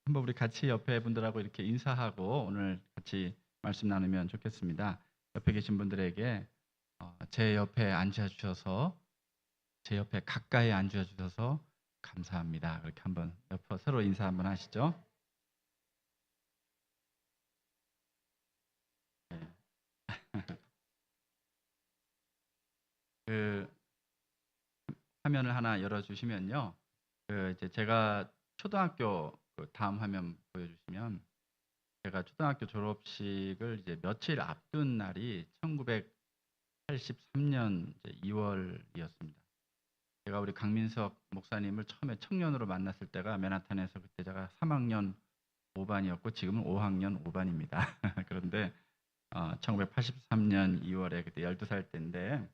한번 우리 같이 옆에 분들하고 이렇게 인사하고 오늘 같이 말씀 나누면 좋겠습니다. 옆에 계신 분들에게 제 옆에 앉아 주셔서 제 옆에 가까이 앉아 주셔서 감사합니다. 그렇게 한번 옆에 서로 인사 한번 하시죠. 네. 그 화면을 하나 열어 주시면요. 이제 제가 초등학교 다음 화면 보여 주시면 제가 초등학교 졸업식을 이제 며칠 앞둔 날이 1983년 이제 2월이었습니다. 제가 우리 강민석 목사님을 처음에 청년으로 만났을 때가 맨하탄에서 그때 제가 3학년 5반이었고 지금은 5학년 5반입니다. 그런데 1983년 2월에 그때 12살 때인데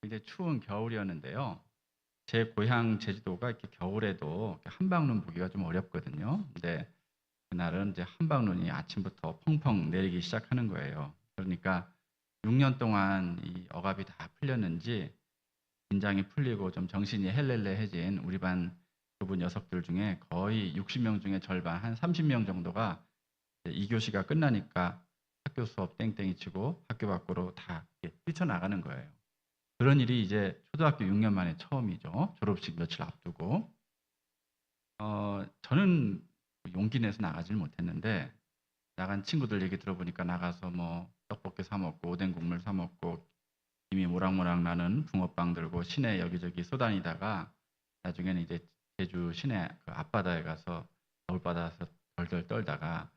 굉장히 추운 겨울이었는데요. 제 고향 제주도가 이렇게 겨울에도 한방눈 보기가 좀 어렵거든요. 근데 그날은 이제 한방눈이 아침부터 펑펑 내리기 시작하는 거예요. 그러니까 6년 동안 이 억압이 다 풀렸는지 긴장이 풀리고 좀 정신이 헬렐레해진 우리 반 교부 녀석들 중에 거의 60명 중에 절반 한 30명 정도가 이제 2교시가 끝나니까 학교 수업 땡땡이 치고 학교 밖으로 다 뛰쳐나가는 거예요. 그런 일이 이제 초등학교 6년 만에 처음이죠. 졸업식 며칠 앞두고. 저는 용기 내서 나가지는 못했는데 나간 친구들 얘기 들어보니까 나가서 뭐 떡볶이 사 먹고 오뎅 국물 사 먹고 김이 모락모락 나는 붕어빵 들고 시내 여기저기 쏘다니다가 나중에는 이제 제주 시내 그 앞바다에 가서 겨울바다에서 덜덜 떨다가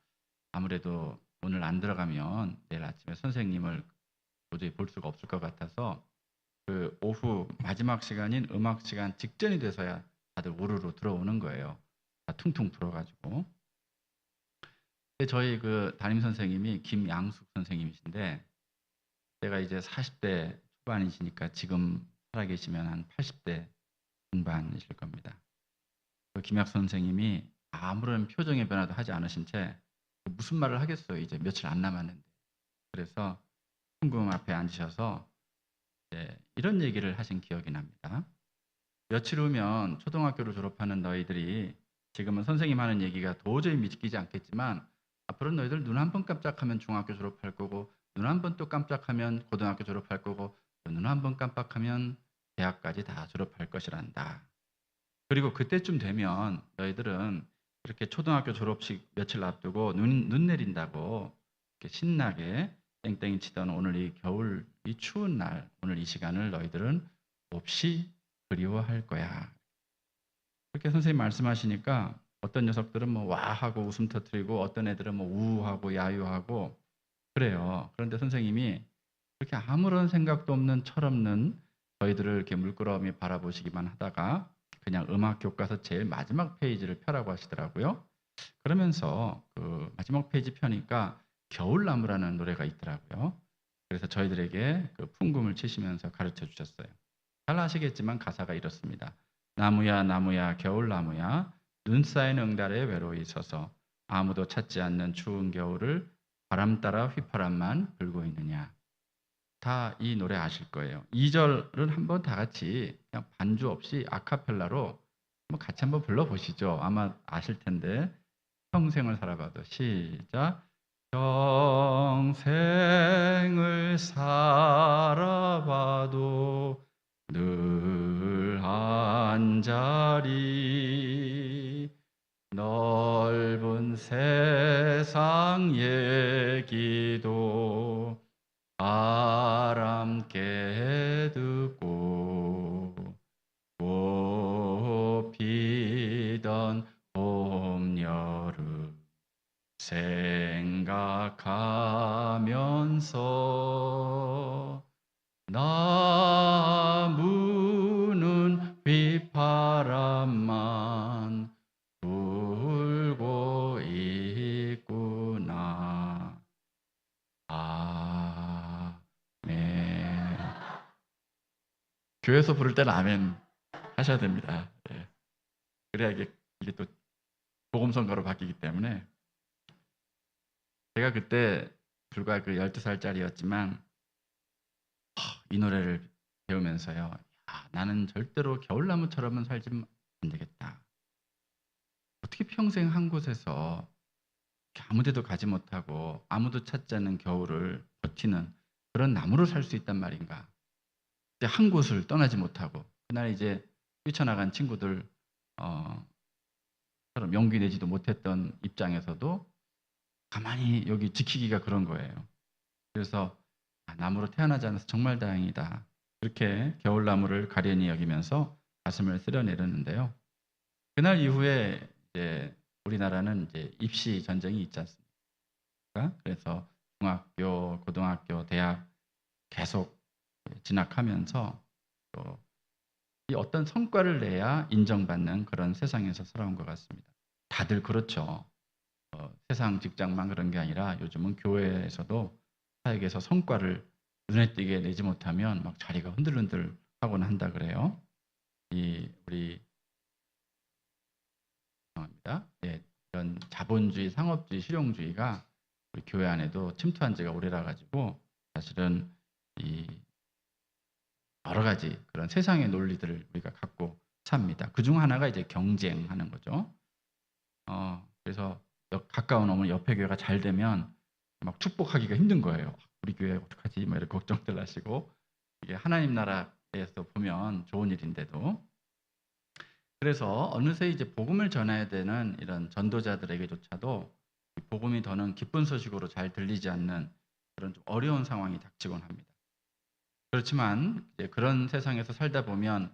아무래도 오늘 안 들어가면 내일 아침에 선생님을 도저히 볼 수가 없을 것 같아서 그 오후 마지막 시간인 음악 시간 직전이 돼서야 다들 우르르 들어오는 거예요. 다 퉁퉁 불어가지고. 근데 저희 그 담임 선생님이 김양숙 선생님이신데 제가 이제 40대 초반이시니까 지금 살아계시면 한 80대 중반이실 겁니다. 그 김양 선생님이 아무런 표정의 변화도 하지 않으신 채 무슨 말을 하겠어요. 이제 며칠 안 남았는데. 그래서 풍금 앞에 앉으셔서 이런 얘기를 하신 기억이 납니다. 며칠 후면 초등학교를 졸업하는 너희들이 지금은 선생님 하는 얘기가 도저히 믿기지 않겠지만 앞으로 너희들 눈 한 번 깜짝하면 중학교 졸업할 거고 눈 한 번 또 깜짝하면 고등학교 졸업할 거고 눈 한 번 깜빡하면 대학까지 다 졸업할 것이란다. 그리고 그때쯤 되면 너희들은 이렇게 초등학교 졸업식 며칠 앞두고 눈 내린다고 이렇게 신나게 땡땡이 치던 오늘 이 겨울 이 추운 날 오늘 이 시간을 너희들은 몹시 그리워할 거야. 그렇게 선생님 말씀하시니까 어떤 녀석들은 뭐 와하고 웃음 터뜨리고 어떤 애들은 뭐 우하고 야유하고 그래요. 그런데 선생님이 그렇게 아무런 생각도 없는 철없는 저희들을 이렇게 물끄러미 바라보시기만 하다가 그냥 음악 교과서 제일 마지막 페이지를 펴라고 하시더라고요. 그러면서 그 마지막 페이지 펴니까 겨울나무라는 노래가 있더라고요. 그래서 저희들에게 그 풍금을 치시면서 가르쳐 주셨어요. 잘 아시겠지만 가사가 이렇습니다. 나무야 나무야 겨울나무야 눈 쌓인 응달에 외로이 서서 아무도 찾지 않는 추운 겨울을 바람 따라 휘파람만 불고 있느냐. 다 이 노래 아실 거예요. 2절은 한번 다 같이 그냥 반주 없이 아카펠라로 한번 같이 한번 불러보시죠. 아마 아실 텐데. 평생을 살아봐도 시작. 평생을 살아봐도 늘 한자리 넓은 세상 얘기도 바람께 듣고 꽃 피던 봄 여름 생각하면서 나무는 휘파람만 불고 있구나. 아멘. 교회에서 부를 때는 아멘 하셔야 됩니다. 예. 그래야 이게 또 복음성가로 바뀌기 때문에 제가 그때 불과 그 12살짜리였지만 이 노래를 배우면서요. 나는 절대로 겨울나무처럼은 살지 안 되겠다. 어떻게 평생 한 곳에서 이렇게 아무 데도 가지 못하고 아무도 찾지 않는 겨울을 버티는 그런 나무로 살 수 있단 말인가. 이제 한 곳을 떠나지 못하고 그날 이제 뛰쳐나간 친구들 어 처럼 용기 내지도 못했던 입장에서도 가만히 여기 지키기가 그런 거예요. 그래서 '아 나무로 태어나지 않아서 정말 다행이다.' 그렇게 겨울나무를 가련히 여기면서 가슴을 쓸어내렸는데요. 그날 이후에 이제 우리나라는 이제 입시 전쟁이 있지 않습니까? 그래서 중학교, 고등학교, 대학 계속 진학하면서 또 이 어떤 성과를 내야 인정받는 그런 세상에서 살아온 것 같습니다. 다들 그렇죠. 세상 직장만 그런 게 아니라 요즘은 교회에서도 사역에서 성과를 눈에 띄게 내지 못하면 막 자리가 흔들흔들하곤 한다 그래요. 이 우리 죄송합니다. 예, 이런 자본주의, 상업주의, 실용주의가 우리 교회 안에도 침투한 지가 오래라 가지고 사실은 이 여러 가지 그런 세상의 논리들을 우리가 갖고 삽니다. 그중 하나가 이제 경쟁하는 거죠. 그래서 가까운 어머니 옆에 교회가 잘 되면 막 축복하기가 힘든 거예요. '우리 교회 어떡하지?' 막 이런 걱정들 하시고 이게 하나님 나라에서 보면 좋은 일인데도 그래서 어느새 이제 복음을 전해야 되는 이런 전도자들에게조차도 이 복음이 더는 기쁜 소식으로 잘 들리지 않는 그런 좀 어려운 상황이 닥치곤 합니다. 그렇지만 이제 그런 세상에서 살다 보면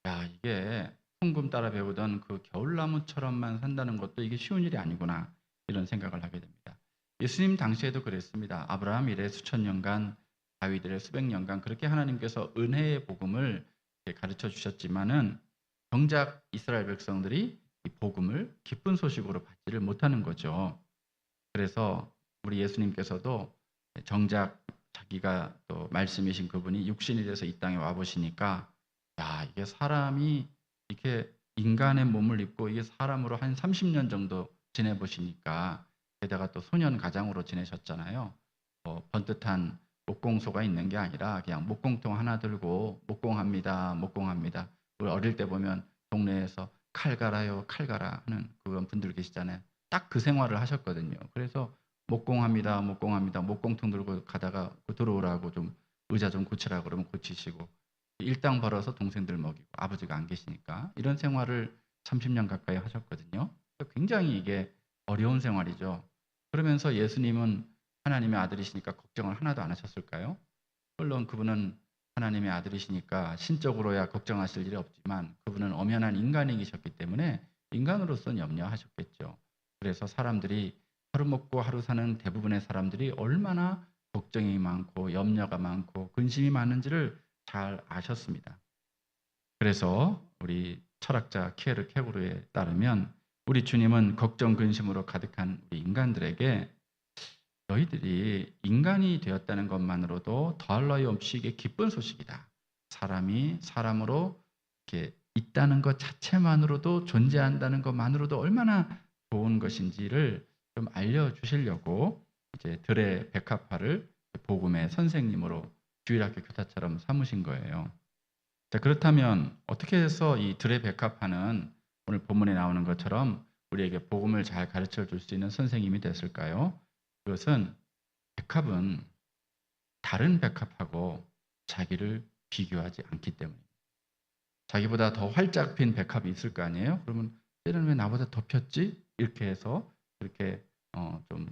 '야 이게 풍금 따라 배우던 그 겨울나무처럼만 산다는 것도 이게 쉬운 일이 아니구나.' 이런 생각을 하게 됩니다. 예수님 당시에도 그랬습니다. 아브라함 이래 수천 년간 다윗 이래 수백 년간 그렇게 하나님께서 은혜의 복음을 이렇게 가르쳐 주셨지만은 정작 이스라엘 백성들이 이 복음을 기쁜 소식으로 받지를 못하는 거죠. 그래서 우리 예수님께서도 정작 자기가 또 말씀이신 그분이 육신이 돼서 이 땅에 와 보시니까 야 이게 사람이 이렇게 인간의 몸을 입고 이게 사람으로 한 30년 정도 지내 보시니까 게다가 또 소년 가장으로 지내셨잖아요. 번듯한 목공소가 있는 게 아니라 그냥 목공통 하나 들고 목공합니다. 목공합니다. 우리 어릴 때 보면 동네에서 칼 갈아요. 칼 갈아 하는 그런 분들 계시잖아요. 딱 그 생활을 하셨거든요. 그래서 목공합니다. 목공합니다. 목공통 들고 가다가 들어오라고 좀 의자 좀 고치라 그러면 고치시고 일당 벌어서 동생들 먹이고 아버지가 안 계시니까 이런 생활을 30년 가까이 하셨거든요. 굉장히 이게 어려운 생활이죠. 그러면서 예수님은 하나님의 아들이시니까 걱정을 하나도 안 하셨을까요? 물론 그분은 하나님의 아들이시니까 신적으로야 걱정하실 일이 없지만 그분은 엄연한 인간이셨기 때문에 인간으로서는 염려하셨겠죠. 그래서 사람들이 하루 먹고 하루 사는 대부분의 사람들이 얼마나 걱정이 많고 염려가 많고 근심이 많은지를 잘 아셨습니다. 그래서 우리 철학자 키에르 케고르에 따르면 우리 주님은 걱정 근심으로 가득한 우리 인간들에게 너희들이 인간이 되었다는 것만으로도 더할 나위 없이 이게 기쁜 소식이다. 사람이 사람으로 이렇게 있다는 것 자체만으로도 존재한다는 것만으로도 얼마나 좋은 것인지를 좀 알려주시려고 이제 들의 백합화를 복음의 선생님으로 주일학교 교사처럼 삼으신 거예요. 자, 그렇다면 어떻게 해서 이 들의 백합화는 오늘 본문에 나오는 것처럼 우리에게 복음을 잘 가르쳐 줄 수 있는 선생님이 됐을까요? 그것은 백합은 다른 백합하고 자기를 비교하지 않기 때문입니다. 자기보다 더 활짝 핀 백합이 있을 거 아니에요? 그러면 쟤는 왜 나보다 더 폈지? 이렇게 해서 그렇게 좀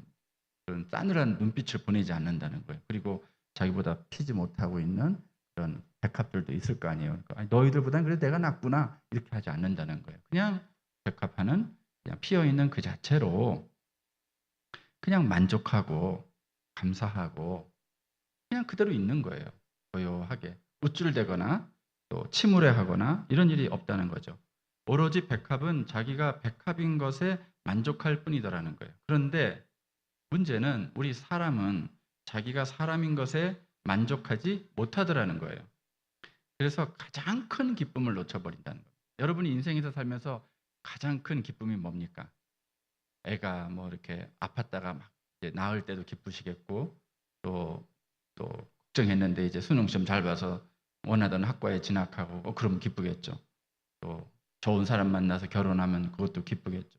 그런 싸늘한 눈빛을 보내지 않는다는 거예요. 그리고 자기보다 피지 못하고 있는 그런 백합들도 있을 거 아니에요. 그러니까 아니, 너희들보다는 그래도 내가 낫구나 이렇게 하지 않는다는 거예요. 그냥 백합화는 그냥 피어 있는 그 자체로 그냥 만족하고 감사하고 그냥 그대로 있는 거예요. 고요하게 우쭐대거나 또 침울해하거나 이런 일이 없다는 거죠. 오로지 백합은 자기가 백합인 것에 만족할 뿐이더라는 거예요. 그런데 문제는 우리 사람은 자기가 사람인 것에 만족하지 못하더라는 거예요. 그래서 가장 큰 기쁨을 놓쳐버린다는 거예요. 여러분이 인생에서 살면서 가장 큰 기쁨이 뭡니까? 애가 뭐 이렇게 아팠다가 막 이제 나을 때도 기쁘시겠고 또 걱정했는데 이제 수능 시험 잘 봐서 원하던 학과에 진학하고 그러면 기쁘겠죠. 또 좋은 사람 만나서 결혼하면 그것도 기쁘겠죠.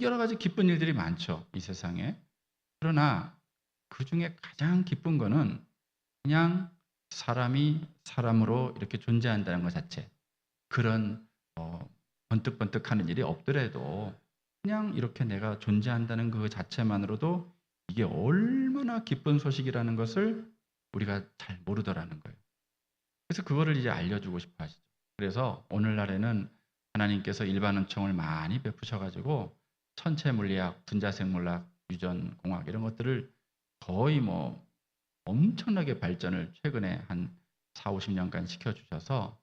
여러 가지 기쁜 일들이 많죠, 이 세상에. 그러나 그중에 가장 기쁜 거는 그냥 사람이 사람으로 이렇게 존재한다는 것 자체. 그런 번뜩번뜩하는 일이 없더라도 그냥 이렇게 내가 존재한다는 그 자체만으로도 이게 얼마나 기쁜 소식이라는 것을 우리가 잘 모르더라는 거예요. 그래서 그거를 이제 알려주고 싶어 하시죠. 그래서 오늘날에는 하나님께서 일반 은총을 많이 베푸셔 가지고 천체 물리학, 분자생 물학, 유전 공학 이런 것들을 거의 뭐 엄청나게 발전을 최근에 한 40-50 년간 시켜 주셔서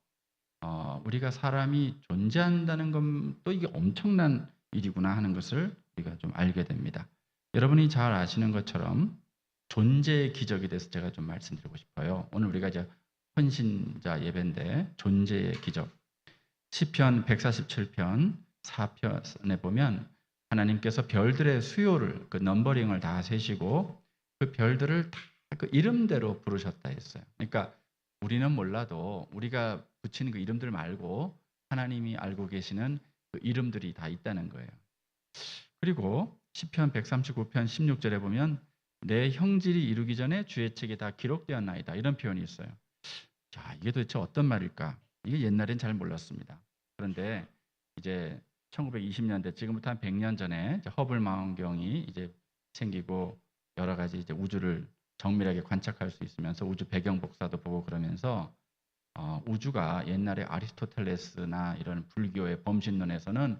우리가 사람이 존재한다는 건 또 이게 엄청난 일이구나 하는 것을 우리가 좀 알게 됩니다. 여러분이 잘 아시는 것처럼 존재의 기적에 대해서 제가 좀 말씀드리고 싶어요. 오늘 우리가 이제 헌신자 예배인데 존재의 기적. 시편 147편 4편에 보면 하나님께서 별들의 수요를 그 넘버링을 다 세시고 그 별들을 다 그 이름대로 부르셨다 했어요. 그러니까 우리는 몰라도 우리가 붙이는 그 이름들 말고 하나님이 알고 계시는 그 이름들이 다 있다는 거예요. 그리고 시편 139편 16절에 보면 내 형질이 이루기 전에 주의 책에 다 기록되었나이다. 이런 표현이 있어요. 자, 이게 도대체 어떤 말일까? 이게 옛날엔 잘 몰랐습니다. 그런데 이제 1920년대 지금부터 한 100년 전에 이제 허블 망원경이 이제 생기고 여러 가지 이제 우주를 정밀하게 관찰할 수 있으면서 우주 배경 복사도 보고 그러면서 우주가 옛날에 아리스토텔레스나 이런 불교의 범신론에서는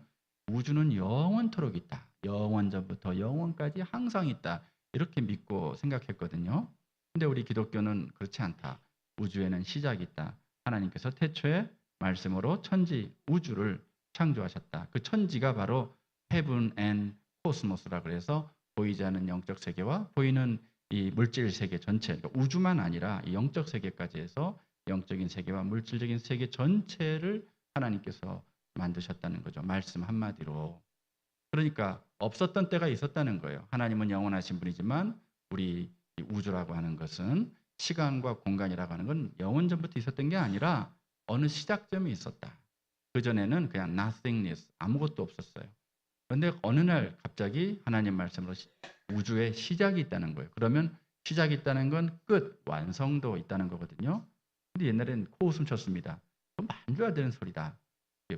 우주는 영원토록 있다. 영원 전부터 영원까지 항상 있다. 이렇게 믿고 생각했거든요. 근데 우리 기독교는 그렇지 않다. 우주에는 시작이 있다. 하나님께서 태초에 말씀으로 천지, 우주를 창조하셨다. 그 천지가 바로 heaven and cosmos라 그래서 보이지 않는 영적 세계와 보이는 이 물질 세계 전체, 그러니까 우주만 아니라 이 영적 세계까지 해서 영적인 세계와 물질적인 세계 전체를 하나님께서 만드셨다는 거죠. 말씀 한마디로. 그러니까 없었던 때가 있었다는 거예요. 하나님은 영원하신 분이지만 우리 우주라고 하는 것은 시간과 공간이라고 하는 건 영원 전부터 있었던 게 아니라 어느 시작점이 있었다. 그전에는 그냥 nothingness, 아무것도 없었어요. 그런데 어느 날 갑자기 하나님 말씀으로 우주에 시작이 있다는 거예요. 그러면 시작이 있다는 건 끝, 완성도 있다는 거거든요. 근데 옛날엔 코웃음 쳤습니다. 만져야 되는 소리다.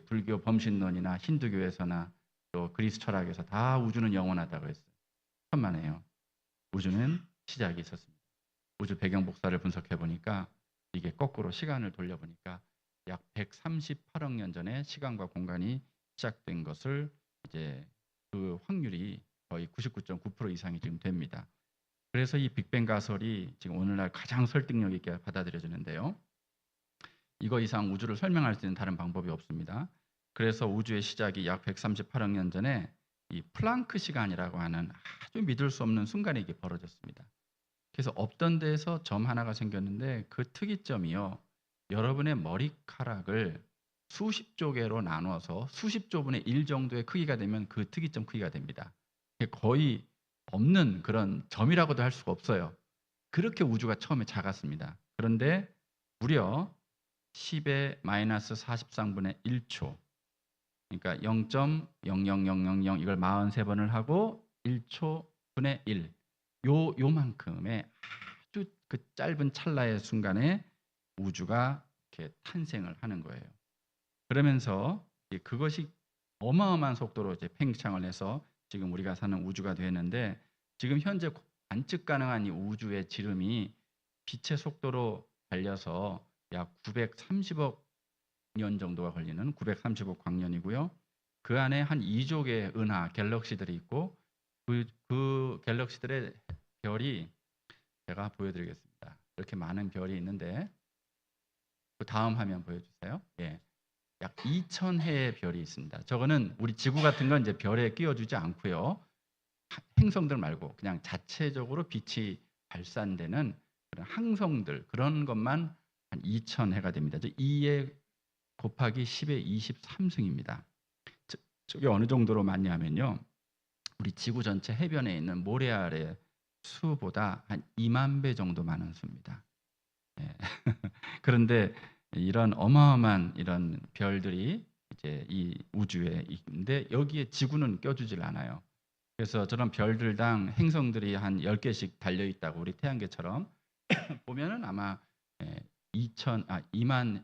불교 범신론이나 힌두교에서나 또 그리스 철학에서 다 우주는 영원하다고 했어요. 천만에요. 우주는 시작이 있었습니다. 우주 배경 복사를 분석해 보니까 이게 거꾸로 시간을 돌려 보니까 약 138억 년 전에 시간과 공간이 시작된 것을 이제 그 확률이 거의 99.9% 이상이 지금 됩니다. 그래서 이 빅뱅 가설이 지금 오늘날 가장 설득력 있게 받아들여지는데요. 이거 이상 우주를 설명할 수 있는 다른 방법이 없습니다. 그래서 우주의 시작이 약 138억 년 전에 이 플랑크 시간이라고 하는 아주 믿을 수 없는 순간에 이게 벌어졌습니다. 그래서 없던 데에서 점 하나가 생겼는데 그 특이점이요. 여러분의 머리카락을 수십조 개로 나누어서 수십조 분의 1 정도의 크기가 되면 그 특이점 크기가 됩니다. 거의 없는 그런 점이라고도 할 수가 없어요. 그렇게 우주가 처음에 작았습니다. 그런데 무려 10의 마이너스 43분의 1초, 그러니까 0.00000 이걸 43번을 하고 1초 분의 1, 요만큼의 아주 그 짧은 찰나의 순간에 우주가 이렇게 탄생을 하는 거예요. 그러면서 그것이 어마어마한 속도로 이제 팽창을 해서 지금 우리가 사는 우주가 되는데, 지금 현재 관측 가능한 이 우주의 지름이 빛의 속도로 달려서 약 930억 년 정도가 걸리는 930억 광년이고요. 그 안에 한 2조 개의 은하 갤럭시들이 있고 그 갤럭시들의 별이 제가 보여드리겠습니다. 이렇게 많은 별이 있는데 그 다음 화면 보여주세요. 예, 약 2,000해의 별이 있습니다. 저거는 우리 지구 같은 건 이제 별에 끼워주지 않고요. 행성들 말고 그냥 자체적으로 빛이 발산되는 그런 항성들, 그런 것만 한 2,000해가 됩니다. 2에 곱하기 10의 23승입니다. 저게 어느 정도로 많냐면요. 우리 지구 전체 해변에 있는 모래알의 수보다 한 2만 배 정도 많은 수입니다. 예. 그런데 이런 어마어마한 이런 별들이 이제 이 우주에 있는데 여기에 지구는 껴주질 않아요. 그래서 저런 별들당 행성들이 한 10개씩 달려 있다고 우리 태양계처럼 보면은 아마 2만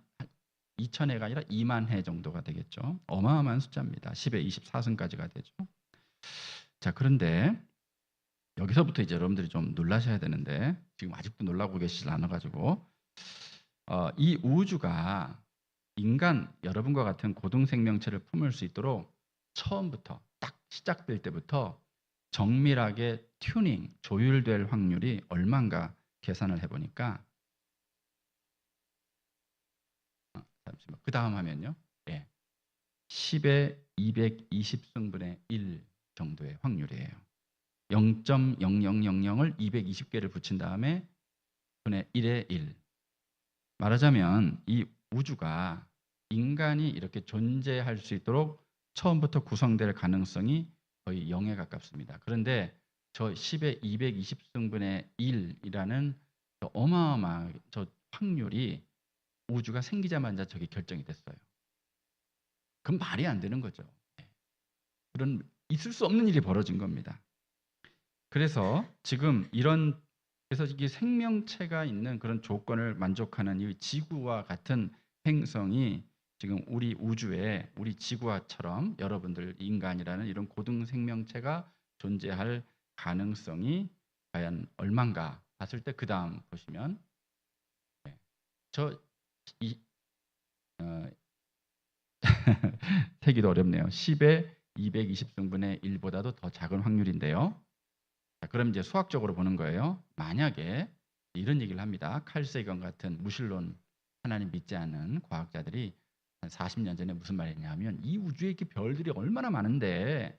해가 아니라 2만 해 정도가 되겠죠. 어마어마한 숫자입니다. 10의 24승까지가 되죠. 자, 그런데 여기서부터 이제 여러분들이 좀 놀라셔야 되는데 지금 아직도 놀라고 계시지 않아가지고 이 우주가 인간 여러분과 같은 고등 생명체를 품을 수 있도록 처음부터 딱 시작될 때부터 정밀하게 튜닝, 조율될 확률이 얼마인가 계산을 해보니까 잠시만 그 다음 하면요. 10의 220승분의 1 정도의 확률이에요. 0.0000을 220개를 붙인 다음에 분의 1의 1. 말하자면 이 우주가 인간이 이렇게 존재할 수 있도록 처음부터 구성될 가능성이 거의 0에 가깝습니다. 그런데 저 10의 220승분의 1이라는 어마어마한 저 확률이 우주가 생기자마자 저게 결정이 됐어요. 그건 말이 안 되는 거죠. 그런 있을 수 없는 일이 벌어진 겁니다. 그래서 지금 그래서 이게 생명체가 있는 그런 조건을 만족하는 이 지구와 같은 행성이 지금 우리 우주에 우리 지구와처럼 여러분들 인간이라는 이런 고등 생명체가 존재할 가능성이 과연 얼마인가 봤을 때 그 다음 보시면 세기도 어렵네요. 10의 220승분의 1보다도 더 작은 확률인데요. 자, 그럼 이제 수학적으로 보는 거예요. 만약에 이런 얘기를 합니다. 칼 세건 같은 무신론 하나님 믿지 않는 과학자들이 한 40년 전에 무슨 말했냐면 이 우주에 이렇게 별들이 얼마나 많은데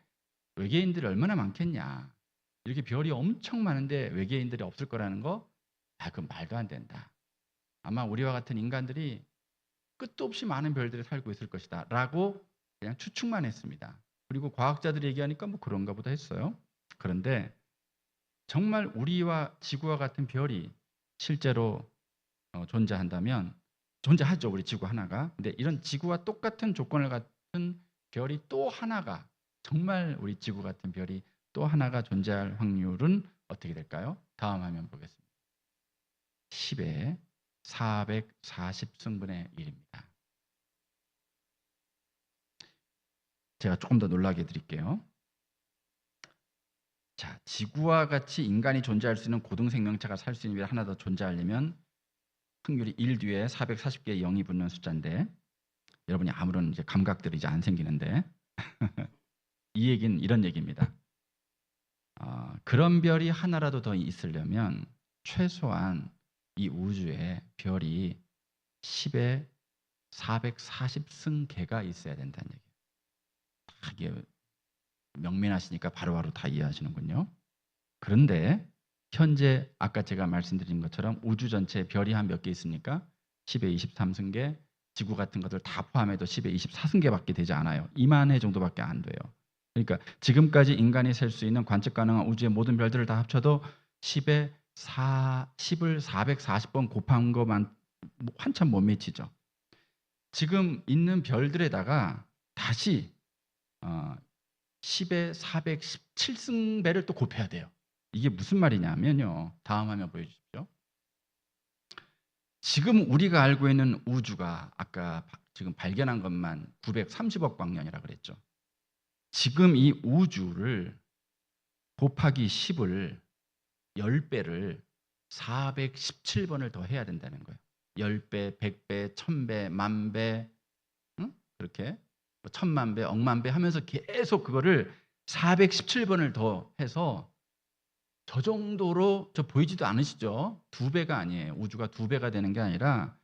외계인들이 얼마나 많겠냐. 이렇게 별이 엄청 많은데 외계인들이 없을 거라는 거, 그건 말도 안 된다. 아마 우리와 같은 인간들이 끝도 없이 많은 별들에 살고 있을 것이다 라고 그냥 추측만 했습니다. 그리고 과학자들이 얘기하니까 뭐 그런가 보다 했어요. 그런데 정말 우리와 지구와 같은 별이 실제로 존재한다면 존재하죠. 우리 지구 하나가. 근데 이런 지구와 똑같은 조건을 갖춘 별이 또 하나가 정말 우리 지구 같은 별이 또 하나가 존재할 확률은 어떻게 될까요? 다음 화면 보겠습니다. 10의 440승분의 1입니다. 제가 조금 더 놀라게 해드릴게요. 자, 지구와 같이 인간이 존재할 수 있는 고등 생명체가 살 수 있는 별 하나 더 존재하려면 확률이 1 뒤에 440개의 0이 붙는 숫자인데 여러분이 아무런 이제 감각들이 이제 안 생기는데 이 얘기는 이런 얘기입니다. 그런 별이 하나라도 더 있으려면 최소한 이 우주에 별이 10의 440승계가 있어야 된다는 얘기예요. 이게 명민하시니까 바로바로 다 이해하시는군요. 그런데 현재 아까 제가 말씀드린 것처럼 우주 전체에 별이 한 몇 개 있습니까? 10의 23승계, 지구 같은 것들 다 포함해도 10의 24승계밖에 되지 않아요. 2만 해 정도밖에 안 돼요. 그러니까 지금까지 인간이 셀 수 있는 관측 가능한 우주의 모든 별들을 다 합쳐도 10을 440번 곱한 것만 한참 못 미치죠. 지금 있는 별들에다가 다시 10의 417승배를 또 곱해야 돼요. 이게 무슨 말이냐면요. 다음 화면 보여주십시오. 지금 우리가 알고 있는 우주가 아까 지금 발견한 것만 930억 광년이라 그랬죠. 지금 이 우주를 곱하기 10을 10배를 417번을 더 해야 된다는 거예요. 10배, 100배, 1000배, 만배, 그렇게 1000만 배, 억만 배 하면서 계속 그거를 417번을 더 해서 저 정도로 저 보이지도 않으시죠? 2배가 아니에요. 우주가 2배가 되는 게 아니라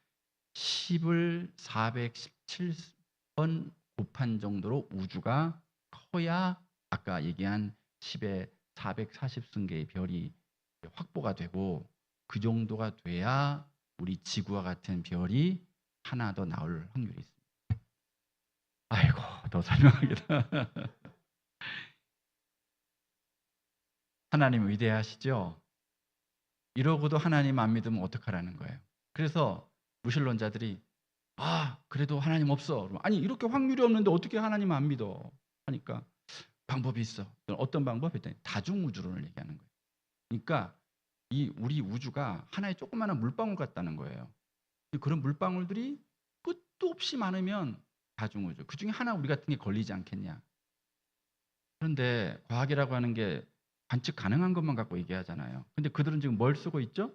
10을 417번 곱한 정도로 우주가 커야 아까 얘기한 10의 440승계의 별이 확보가 되고 그 정도가 돼야 우리 지구와 같은 별이 하나 더 나올 확률이 있습니다. 아이고, 더 설명하기다. 하나님 위대하시죠? 이러고도 하나님 안 믿으면 어떡하라는 거예요. 그래서 무신론자들이 그래도 하나님 없어. 그러면 아니 이렇게 확률이 없는데 어떻게 하나님 안 믿어? 하니까 방법이 있어. 어떤 방법? 했더니 다중우주론을 얘기하는 거예요. 그러니까 이 우리 우주가 하나의 조그마한 물방울 같다는 거예요. 그런 물방울들이 끝도 없이 많으면 다중우주. 그중에 하나 우리 같은 게 걸리지 않겠냐. 그런데 과학이라고 하는 게 관측 가능한 것만 갖고 얘기하잖아요. 근데 그들은 지금 뭘 쓰고 있죠?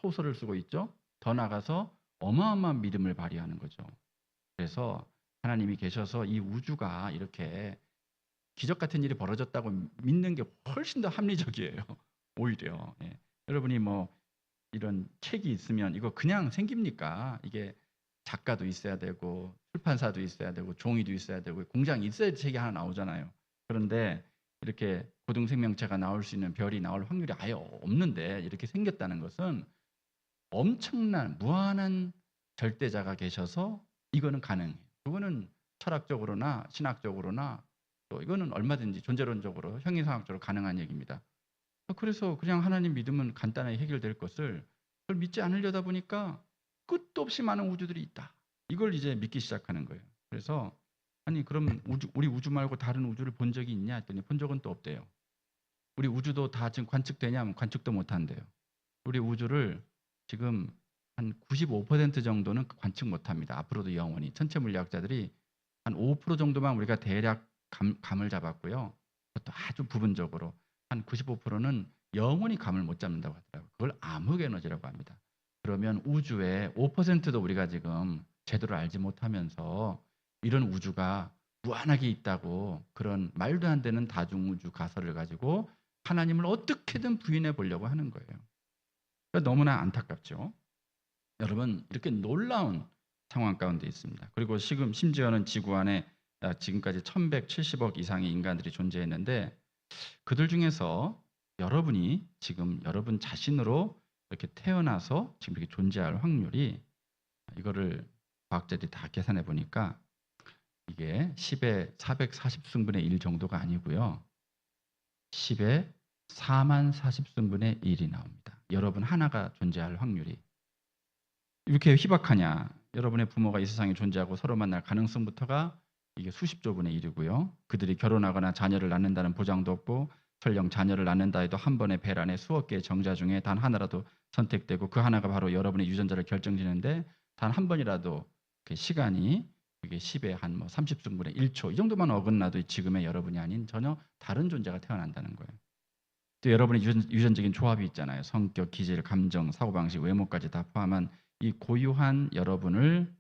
소설을 쓰고 있죠. 더 나아가서 어마어마한 믿음을 발휘하는 거죠. 그래서 하나님이 계셔서 이 우주가 이렇게 기적 같은 일이 벌어졌다고 믿는 게 훨씬 더 합리적이에요. 오히려. 예. 여러분이 뭐 이런 책이 있으면 이거 그냥 생깁니까? 이게 작가도 있어야 되고 출판사도 있어야 되고 종이도 있어야 되고 공장이 있어야 책이 하나 나오잖아요. 그런데 이렇게 고등생명체가 나올 수 있는 별이 나올 확률이 아예 없는데 이렇게 생겼다는 것은 엄청난 무한한 절대자가 계셔서 이거는 가능해요. 그거는 철학적으로나 신학적으로나 또 이거는 얼마든지 존재론적으로 형이상학적으로 가능한 얘기입니다. 그래서 그냥 하나님 믿으면 간단하게 해결될 것을 그걸 믿지 않으려다 보니까 끝도 없이 많은 우주들이 있다. 이걸 이제 믿기 시작하는 거예요. 그래서 아니 그럼 우리 우주 말고 다른 우주를 본 적이 있냐 했더니 본 적은 또 없대요. 우리 우주도 다 지금 관측되냐 하면 관측도 못 한대요. 우리 우주를 지금 한 95% 정도는 관측 못 합니다. 앞으로도 영원히. 천체 물리학자들이 한 5% 정도만 우리가 대략 감을 잡았고요. 그것도 아주 부분적으로 한 95%는 영원히 감을 못 잡는다고 하더라고요. 그걸 암흑 에너지라고 합니다. 그러면 우주의 5%도 우리가 지금 제대로 알지 못하면서 이런 우주가 무한하게 있다고 그런 말도 안 되는 다중우주 가설을 가지고 하나님을 어떻게든 부인해 보려고 하는 거예요. 그러니까 너무나 안타깝죠. 여러분 이렇게 놀라운 상황 가운데 있습니다. 그리고 지금 심지어는 지구 안에 지금까지 1170억 이상의 인간들이 존재했는데 그들 중에서 여러분이 지금 여러분 자신으로 이렇게 태어나서 지금 이렇게 존재할 확률이 이거를 과학자들이 다 계산해 보니까 이게 10의 440승분의 1 정도가 아니고요. 10의 4만 40승분의 1이 나옵니다. 여러분 하나가 존재할 확률이. 이렇게 희박하냐. 여러분의 부모가 이 세상에 존재하고 서로 만날 가능성부터가 이게 수십조 분의 1이고요. 그들이 결혼하거나 자녀를 낳는다는 보장도 없고 설령 자녀를 낳는다 해도 한 번의 배란에 수억 개의 정자 중에 단 하나라도 선택되고 그 하나가 바로 여러분의 유전자를 결정짓는데 단 한 번이라도 그 시간이 그게 10의 한 뭐 30승분의 1초 이 정도만 어긋나도 지금의 여러분이 아닌 전혀 다른 존재가 태어난다는 거예요. 또 여러분의 유전적인 조합이 있잖아요. 성격, 기질, 감정, 사고방식, 외모까지 다 포함한 이 고유한 여러분을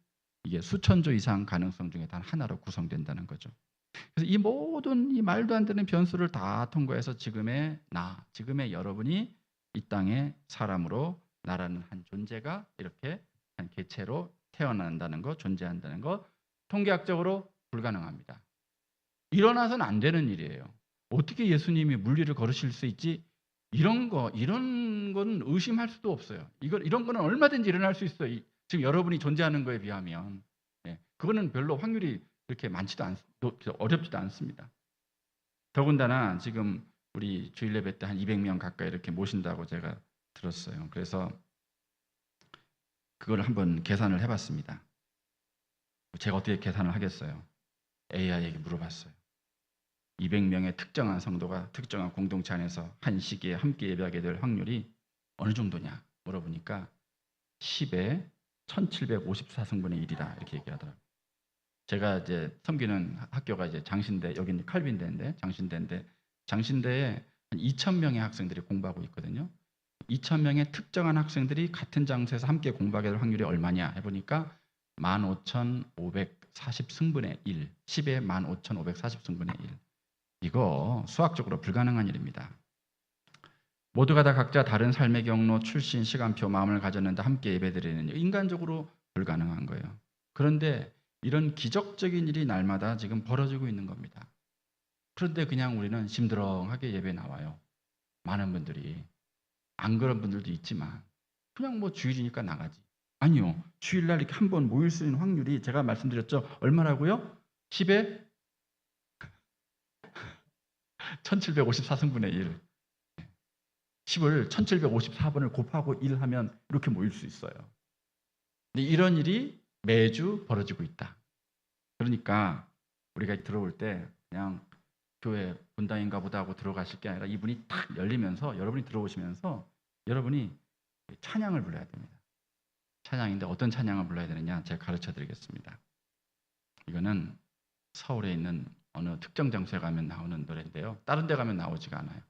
이게 수천조 이상 가능성 중에 단 하나로 구성된다는 거죠. 그래서 이 모든 이 말도 안 되는 변수를 다 통과해서 지금의 지금의 여러분이 이 땅에 사람으로 나라는 한 존재가 이렇게 한 개체로 태어난다는 거, 존재한다는 거 통계학적으로 불가능합니다. 일어나서는 안 되는 일이에요. 어떻게 예수님이 물리를 걸으실 수 있지? 이런 건 의심할 수도 없어요. 이런 거는 얼마든지 일어날 수 있어요. 지금 여러분이 존재하는 거에 비하면. 그거는 별로 확률이 그렇게 어렵지도 않습니다. 더군다나 지금 우리 주일 예배 때 한 200명 가까이 이렇게 모신다고 제가 들었어요. 그래서 그걸 한번 계산을 해봤습니다. 제가 어떻게 계산을 하겠어요? AI에게 물어봤어요. 200명의 특정한 성도가 특정한 공동체 안에서 한 시기에 함께 예배하게 될 확률이 어느 정도냐 물어보니까 10의 1754승분의 1이다 이렇게 얘기하더라고요. 제가 이제 섬기는 학교가 이제 장신대, 여기는 칼빈대인데 장신대에 한 2,000명의 학생들이 공부하고 있거든요. 2,000명의 특정한 학생들이 같은 장소에서 함께 공부하게 될 확률이 얼마냐 해보니까 15,540승분의 1, 10의 15,540승분의 1. 이거 수학적으로 불가능한 일입니다. 모두가 다 각자 다른 삶의 경로, 출신, 시간표, 마음을 가졌는데 함께 예배드리는 일, 인간적으로 불가능한 거예요. 그런데 이런 기적적인 일이 날마다 지금 벌어지고 있는 겁니다. 그런데 그냥 우리는 심드렁하게 예배 나와요. 많은 분들이. 안 그런 분들도 있지만 그냥 뭐 주일이니까 나가지. 아니요. 주일날 이렇게 한 번 모일 수 있는 확률이 제가 말씀드렸죠. 얼마라고요? 10에 1754승분의 1. 10을 1754번을 곱하고 1 하면 이렇게 모일 수 있어요. 근데 이런 일이 매주 벌어지고 있다. 그러니까 우리가 들어올 때 그냥 교회 분당인가 보다 하고 들어가실 게 아니라 이분이 탁 열리면서 여러분이 들어오시면서 여러분이 찬양을 불러야 됩니다. 찬양인데 어떤 찬양을 불러야 되느냐 제가 가르쳐 드리겠습니다. 이거는 서울에 있는 어느 특정 장소에 가면 나오는 노래인데요. 다른 데 가면 나오지가 않아요.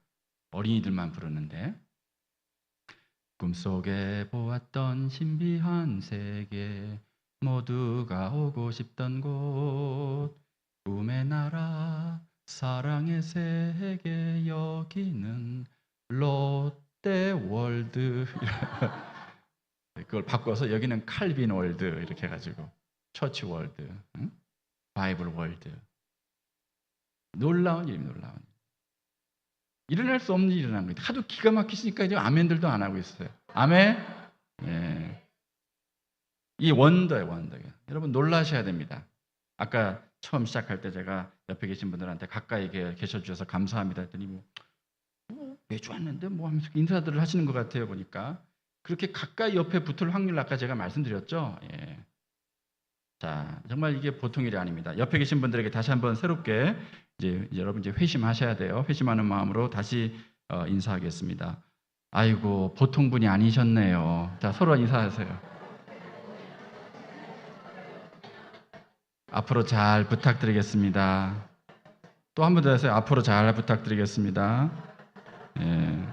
어린이들만 부르는데 꿈속에 보았던 신비한 세계 모두가 오고 싶던 곳 꿈의 나라 사랑의 세계 여기는 롯데월드 그걸 바꿔서 여기는 칼빈 월드 이렇게 해가지고 처치 월드 응? 바이블 월드 놀라운 일입니다. 놀라운 일. 일어날 수 없는 일이 일어난 거예요. 하도 기가 막히시니까 이제 아멘들도 안 하고 있어요. 아멘? 예. 이 원더예요, 원더. 여러분 놀라셔야 됩니다. 아까 처음 시작할 때 제가 옆에 계신 분들한테 가까이 계셔 주셔서 감사합니다 했더니 매주 왔는데 뭐 하면서 인사들을 하시는 것 같아요 보니까. 그렇게 가까이 옆에 붙을 확률 아까 제가 말씀드렸죠. 예. 자, 정말 이게 보통 일이 아닙니다. 옆에 계신 분들에게 다시 한번 새롭게 이제 여러분 이제 회심하셔야 돼요. 회심하는 마음으로 다시 인사하겠습니다. 아이고 보통 분이 아니셨네요. 자, 서로 인사하세요. 앞으로 잘 부탁드리겠습니다. 또 한 번 더 하세요. 앞으로 잘 부탁드리겠습니다. 예.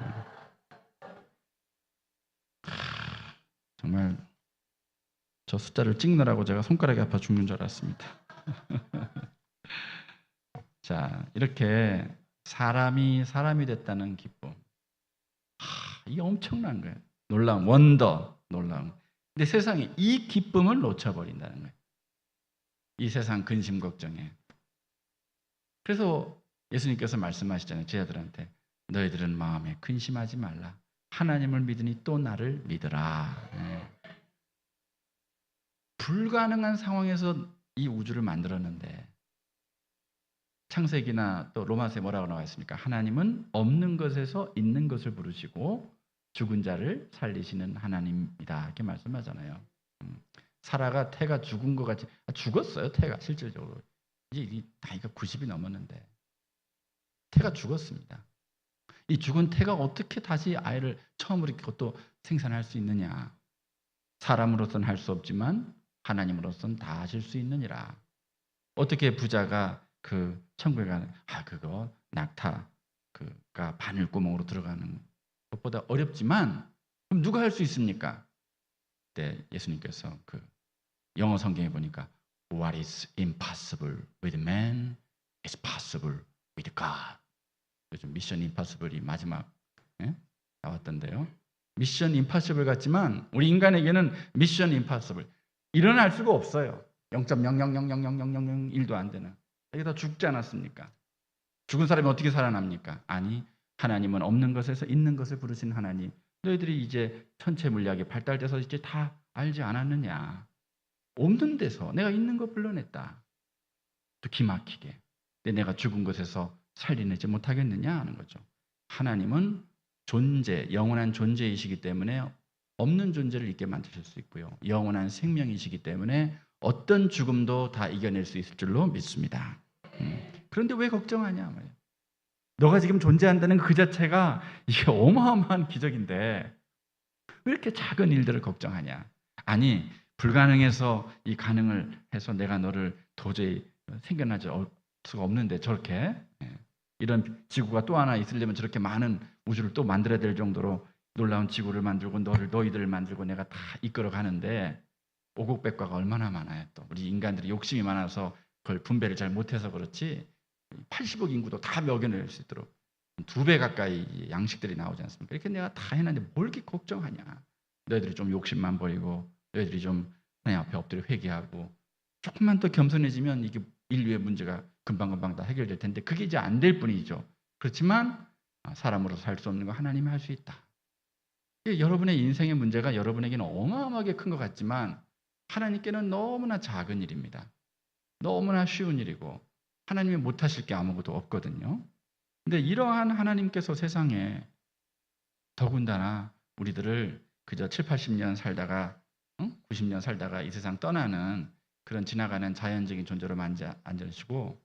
정말 저 숫자를 찍느라고 제가 손가락이 아파 죽는 줄 알았습니다. 자, 이렇게 사람이 됐다는 기쁨. 이게 엄청난 거예요. 놀라운 원더, 놀라운. 근데 세상에 이 기쁨을 놓쳐버린다는 거예요. 이 세상 근심 걱정에. 그래서 예수님께서 말씀하시잖아요. 제자들한테 너희들은 마음에 근심하지 말라. 하나님을 믿으니 또 나를 믿으라. 네. 불가능한 상황에서 이 우주를 만들었는데 창세기나 또 로마서에 뭐라고 나와 있습니까? 하나님은 없는 것에서 있는 것을 부르시고 죽은 자를 살리시는 하나님이다. 이렇게 말씀하잖아요. 사라가 태가 죽은 것 같이 죽었어요. 태가 실질적으로 이제 나이가 90이 넘었는데 태가 죽었습니다. 이 죽은 태가 어떻게 다시 아이를 처음으로 또 생산할 수 있느냐? 사람으로서는 할 수 없지만 하나님으로서는 다 하실 수 있느니라. 어떻게 부자가 그 천국에 가는 그거 낙타 그가 바늘구멍으로 들어가는 것보다 어렵지만 그럼 누가 할 수 있습니까? 그때 예수님께서 그 영어 성경에 보니까 What is impossible with man is possible with God. 요즘 미션 임파서블이 마지막 나왔던데요. 미션 임파서블 같지만 우리 인간에게는 미션 임파서블 일어날 수가 없어요. 0.000000001도 안 되는. 이게 다 죽지 않았습니까? 죽은 사람이 어떻게 살아납니까? 아니, 하나님은 없는 것에서 있는 것을 부르신 하나님. 너희들이 이제 천체 물리학이 발달돼서 이제 다 알지 않았느냐? 없는 데서 내가 있는 것 불러냈다. 또 기막히게. 근데 내가 죽은 것에서 살리내지 못하겠느냐 하는 거죠. 하나님은 존재, 영원한 존재이시기 때문에 없는 존재를 있게 만드실 수 있고요. 영원한 생명이시기 때문에 어떤 죽음도 다 이겨낼 수 있을 줄로 믿습니다. 그런데 왜 걱정하냐 말이에요. 너가 지금 존재한다는 그 자체가 이게 어마어마한 기적인데 왜 이렇게 작은 일들을 걱정하냐. 아니 불가능해서 이 가능을 해서 내가 너를 도저히 생겨나지 수가 없는데 저렇게 이런 지구가 또 하나 있으려면 저렇게 많은 우주를 또 만들어야 될 정도로 놀라운 지구를 만들고 너희들을 만들고 내가 다 이끌어 가는데 오곡백과가 얼마나 많아요. 또 우리 인간들이 욕심이 많아서 그걸 분배를 잘 못해서 그렇지 80억 인구도 다 먹여낼 수 있도록 2배 가까이 양식들이 나오지 않습니까? 이렇게 내가 다 해놨는데 뭘 이렇게 걱정하냐. 너희들이 좀 욕심만 버리고 너희들이 좀 하나님 앞에 엎드려 회개하고 조금만 더 겸손해지면 이게 인류의 문제가 금방금방 다 해결될 텐데 그게 이제 안 될 뿐이죠. 그렇지만 사람으로서 할 수 없는 거 하나님이 할 수 있다. 여러분의 인생의 문제가 여러분에게는 어마어마하게 큰 것 같지만 하나님께는 너무나 작은 일입니다. 너무나 쉬운 일이고 하나님이 못하실 게 아무것도 없거든요. 근데 이러한 하나님께서 세상에 더군다나 우리들을 그저 7, 80년 살다가 90년 살다가 이 세상 떠나는 그런 지나가는 자연적인 존재로 앉으시고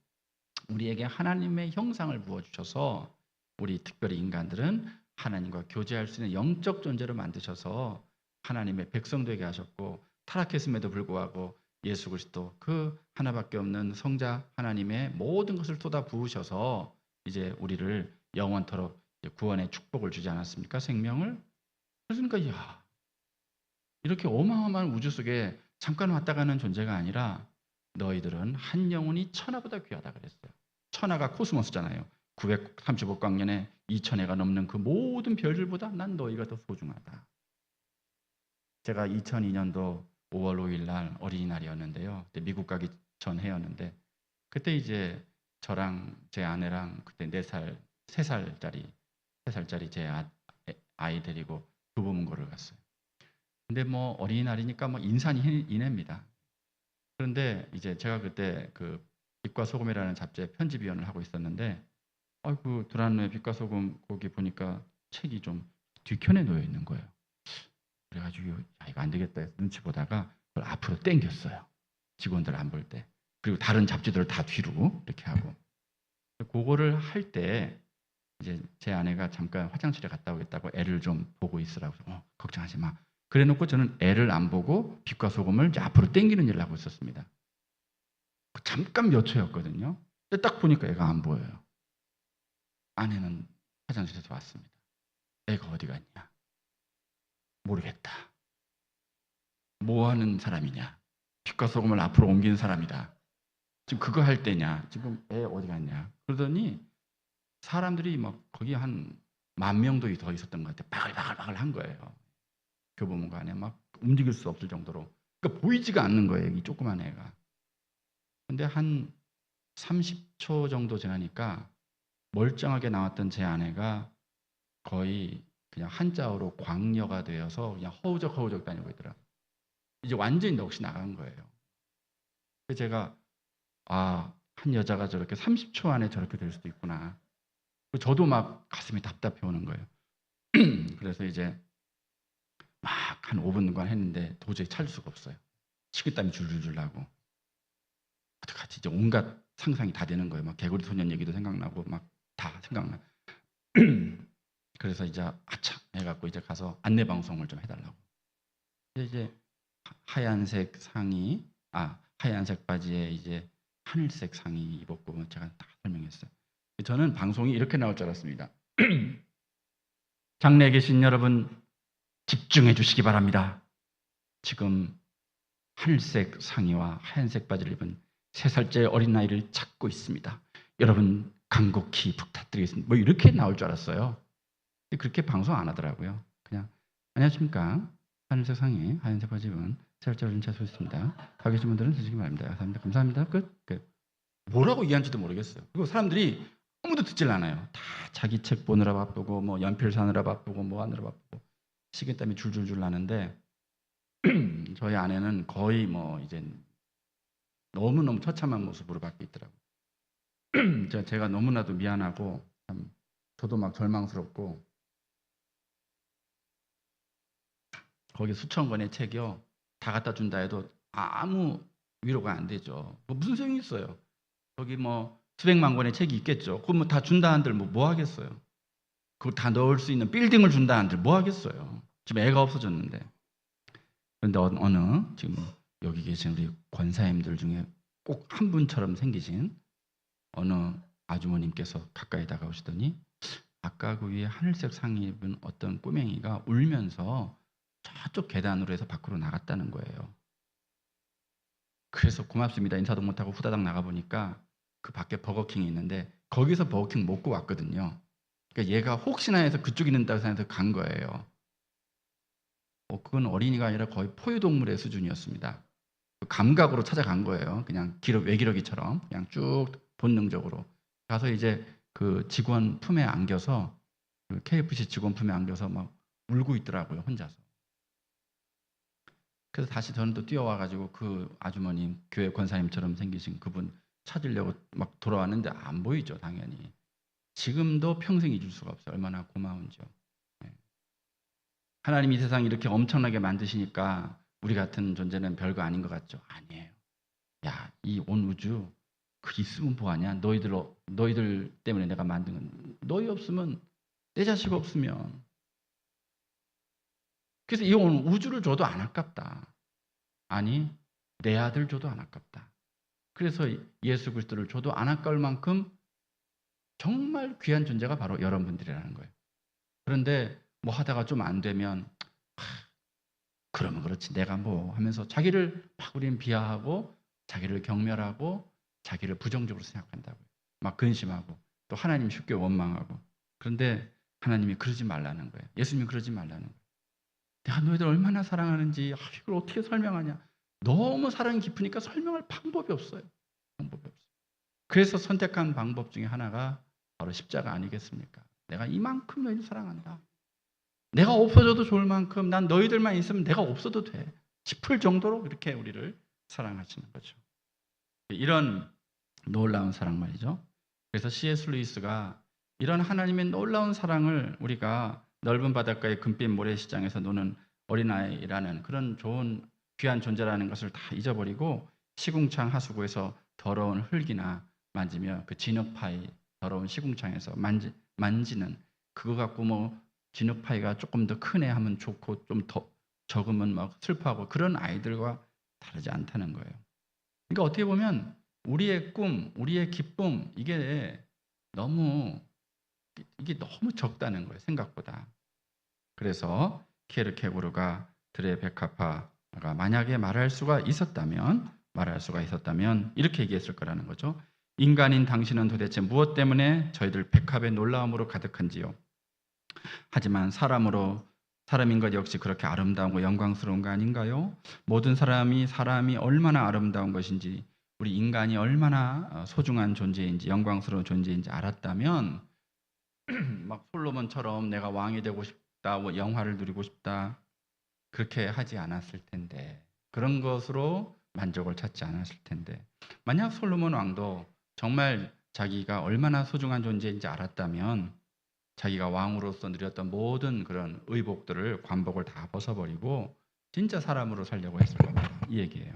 우리에게 하나님의 형상을 부어주셔서 우리 특별히 인간들은 하나님과 교제할 수 있는 영적 존재로 만드셔서 하나님의 백성 되게 하셨고 타락했음에도 불구하고 예수 그리스도 그 하나밖에 없는 성자 하나님의 모든 것을 쏟아 부으셔서 이제 우리를 영원토록 구원의 축복을 주지 않았습니까? 생명을. 그러니까 야, 이렇게 어마어마한 우주 속에 잠깐 왔다 가는 존재가 아니라 너희들은 한 영혼이 천하보다 귀하다 그랬어요. 천하가 코스모스잖아요. 935억 광년에 2000해가 넘는 그 모든 별들보다 난 너희가 더 소중하다. 제가 2002년도 5월 5일 날 어린이날이었는데요. 그때 미국 가기 전 해였는데 그때 이제 저랑 제 아내랑 그때 3살짜리 제 아이 데리고 교보문고를 갔어요. 근데 뭐 어린이날이니까 뭐 인산이 인해입니다. 그런데 이제 제가 그때 그 빛과 소금이라는 잡지의 편집위원을 하고 있었는데 아이고 두란노의 빛과 소금 거기 보니까 책이 좀 뒤편에 놓여 있는 거예요. 그래가지고 야, 이거 안 되겠다 해서 눈치 보다가 그걸 앞으로 당겼어요. 직원들 안 볼 때. 그리고 다른 잡지들을 다 뒤로 이렇게 하고. 그거를 할 때 이제 제 아내가 잠깐 화장실에 갔다 오겠다고 애를 좀 보고 있으라고 걱정하지 마. 그래 놓고 저는 애를 안 보고 빛과 소금을 이제 앞으로 당기는 일을 하고 있었습니다. 잠깐 몇 초였거든요. 근데 딱 보니까 애가 안 보여요. 아내는 화장실에서 왔습니다. 애가 어디 갔냐? 모르겠다. 뭐 하는 사람이냐? 빛과 소금을 앞으로 옮기는 사람이다. 지금 그거 할 때냐? 지금 애 어디 갔냐? 그러더니 사람들이 막 거기 한 10,000명도 더 있었던 것 같아요. 바글바글 한 거예요. 교보문고 안에 막 움직일 수 없을 정도로. 그러니까 보이지가 않는 거예요. 이 조그만 애가. 근데 한 30초 정도 지나니까 멀쩡하게 나왔던 제 아내가 거의 그냥 한자어로 광녀가 되어서 그냥 허우적 다니고 있더라고요. 이제 완전히 넋이 나간 거예요. 그래서 제가 한 여자가 저렇게 30초 안에 저렇게 될 수도 있구나. 저도 막 가슴이 답답해 오는 거예요. 그래서 이제 막 한 5분간 했는데 도저히 찾을 수가 없어요. 식은땀이 줄줄줄 나고 어떡하지? 이제 온갖 상상이 다 되는 거예요. 막 개구리 소년 얘기도 생각나고 막 다 생각나. 그래서 이제 아차 해갖고 이제 가서 안내 방송을 좀 해달라고. 이제 하얀색 상의, 하얀색 바지에 이제 하늘색 상의 입었고 제가 다 설명했어요. 저는 방송이 이렇게 나올 줄 알았습니다. 장내에 계신 여러분 집중해 주시기 바랍니다. 지금 하늘색 상의와 하얀색 바지를 입은 3살째 어린아이를 찾고 있습니다. 여러분 간곡히 부탁드리겠습니다. 뭐 이렇게 나올 줄 알았어요. 그렇게 방송 안 하더라고요. 그냥 안녕하십니까. 하늘색 상의, 하얀색 바지 입은 3살째 어린이 찾고 있습니다. 가 계신 분들은 드시기 바랍니다. 감사합니다. 끝. 뭐라고 얘기한지도 모르겠어요. 그리고 사람들이 아무도 듣질 않아요. 다 자기 책 보느라 바쁘고 뭐 연필 사느라 바쁘고 뭐 하느라 바쁘고 식은땀이 줄줄줄 나는데 저희 아내는 거의 뭐 이제 너무너무 처참한 모습으로 바뀌어 있더라고요. 제가 너무나도 미안하고 참 저도 막 절망스럽고 거기 수천 권의 책이요. 다 갖다 준다 해도 아무 위로가 안 되죠. 뭐 무슨 소용이 있어요. 거기 뭐 수백만 권의 책이 있겠죠. 그거 뭐 다 준다 한들 뭐 하겠어요. 그거 다 넣을 수 있는 빌딩을 준다 한들 뭐 하겠어요. 지금 애가 없어졌는데. 그런데 어느 지금 여기 계신 우리 권사님들 중에 꼭 한 분처럼 생기신 어느 아주머님께서 가까이 다가오시더니 아까 그 위에 하늘색 상의 입은 어떤 꼬맹이가 울면서 저쪽 계단으로 해서 밖으로 나갔다는 거예요. 그래서 고맙습니다. 인사도 못하고 후다닥 나가보니까 그 밖에 버거킹이 있는데 거기서 버거킹 먹고 왔거든요. 그러니까 얘가 혹시나 해서 그쪽에 있는다고 생각해서 간 거예요. 그건 어린이가 아니라 거의 포유동물의 수준이었습니다. 감각으로 찾아간 거예요. 그냥 외기러기처럼 그냥 쭉 본능적으로 가서 이제 그 직원 품에 안겨서 그 KFC 직원 품에 안겨서 막 울고 있더라고요. 혼자서. 그래서 다시 저는 또 뛰어와가지고 그 아주머님 교회 권사님처럼 생기신 그분 찾으려고 막 돌아왔는데 안 보이죠. 당연히. 지금도 평생 잊을 수가 없어요. 얼마나 고마운지요. 하나님이 세상 이렇게 엄청나게 만드시니까 우리 같은 존재는 별거 아닌 것 같죠? 아니에요. 야, 이 온 우주 그 있으면 뭐하냐? 너희들 때문에 내가 만든 건 너희 없으면 내 자식 없으면 그래서 이 온 우주를 줘도 안 아깝다. 아니 내 아들 줘도 안 아깝다. 그래서 예수 그리스도를 줘도 안 아까울 만큼 정말 귀한 존재가 바로 여러분들이라는 거예요. 그런데 뭐 하다가 좀 안 되면 그러면 그렇지 내가 뭐 하면서 자기를 막 우리는 비하하고 자기를 경멸하고 자기를 부정적으로 생각한다고요. 막 근심하고 또 하나님 쉽게 원망하고. 그런데 하나님이 그러지 말라는 거예요. 예수님이 그러지 말라는 거예요. 내가 너희들 얼마나 사랑하는지 이걸 어떻게 설명하냐. 너무 사랑이 깊으니까 설명할 방법이 없어요. 방법이 없어요. 그래서 선택한 방법 중에 하나가 바로 십자가 아니겠습니까? 내가 이만큼 너희를 사랑한다. 내가 없어져도 좋을 만큼 난 너희들만 있으면 내가 없어도 돼 싶을 정도로 이렇게 우리를 사랑하시는 거죠. 이런 놀라운 사랑 말이죠. 그래서 C.S. 루이스가 이런 하나님의 놀라운 사랑을 우리가 넓은 바닷가의 금빛 모래시장에서 노는 어린아이라는 그런 좋은 귀한 존재라는 것을 다 잊어버리고 시궁창 하수구에서 더러운 흙이나 만지며 그 진흙파이 더러운 시궁창에서 만지는 그거 갖고 뭐 진흙파이가 조금 더 크네 하면 좋고 좀 더 적으면 막 슬퍼하고 그런 아이들과 다르지 않다는 거예요. 그러니까 어떻게 보면 우리의 꿈, 우리의 기쁨 이게 너무 적다는 거예요. 생각보다. 그래서 키에르케고르가 드레베카파가 만약에 말할 수가 있었다면 이렇게 얘기했을 거라는 거죠. 인간인 당신은 도대체 무엇 때문에 저희들 백합의 놀라움으로 가득한지요. 하지만 사람인 것 역시 그렇게 아름다우고 영광스러운 거 아닌가요? 모든 사람이 얼마나 아름다운 것인지 우리 인간이 얼마나 소중한 존재인지 영광스러운 존재인지 알았다면 막 솔로몬처럼 내가 왕이 되고 싶다, 뭐 영화를 누리고 싶다 그렇게 하지 않았을 텐데 그런 것으로 만족을 찾지 않았을 텐데 만약 솔로몬 왕도 정말 자기가 얼마나 소중한 존재인지 알았다면 자기가 왕으로서 누렸던 모든 그런 의복들을 관복을 다 벗어버리고 진짜 사람으로 살려고 했을 겁니다. 이 얘기예요.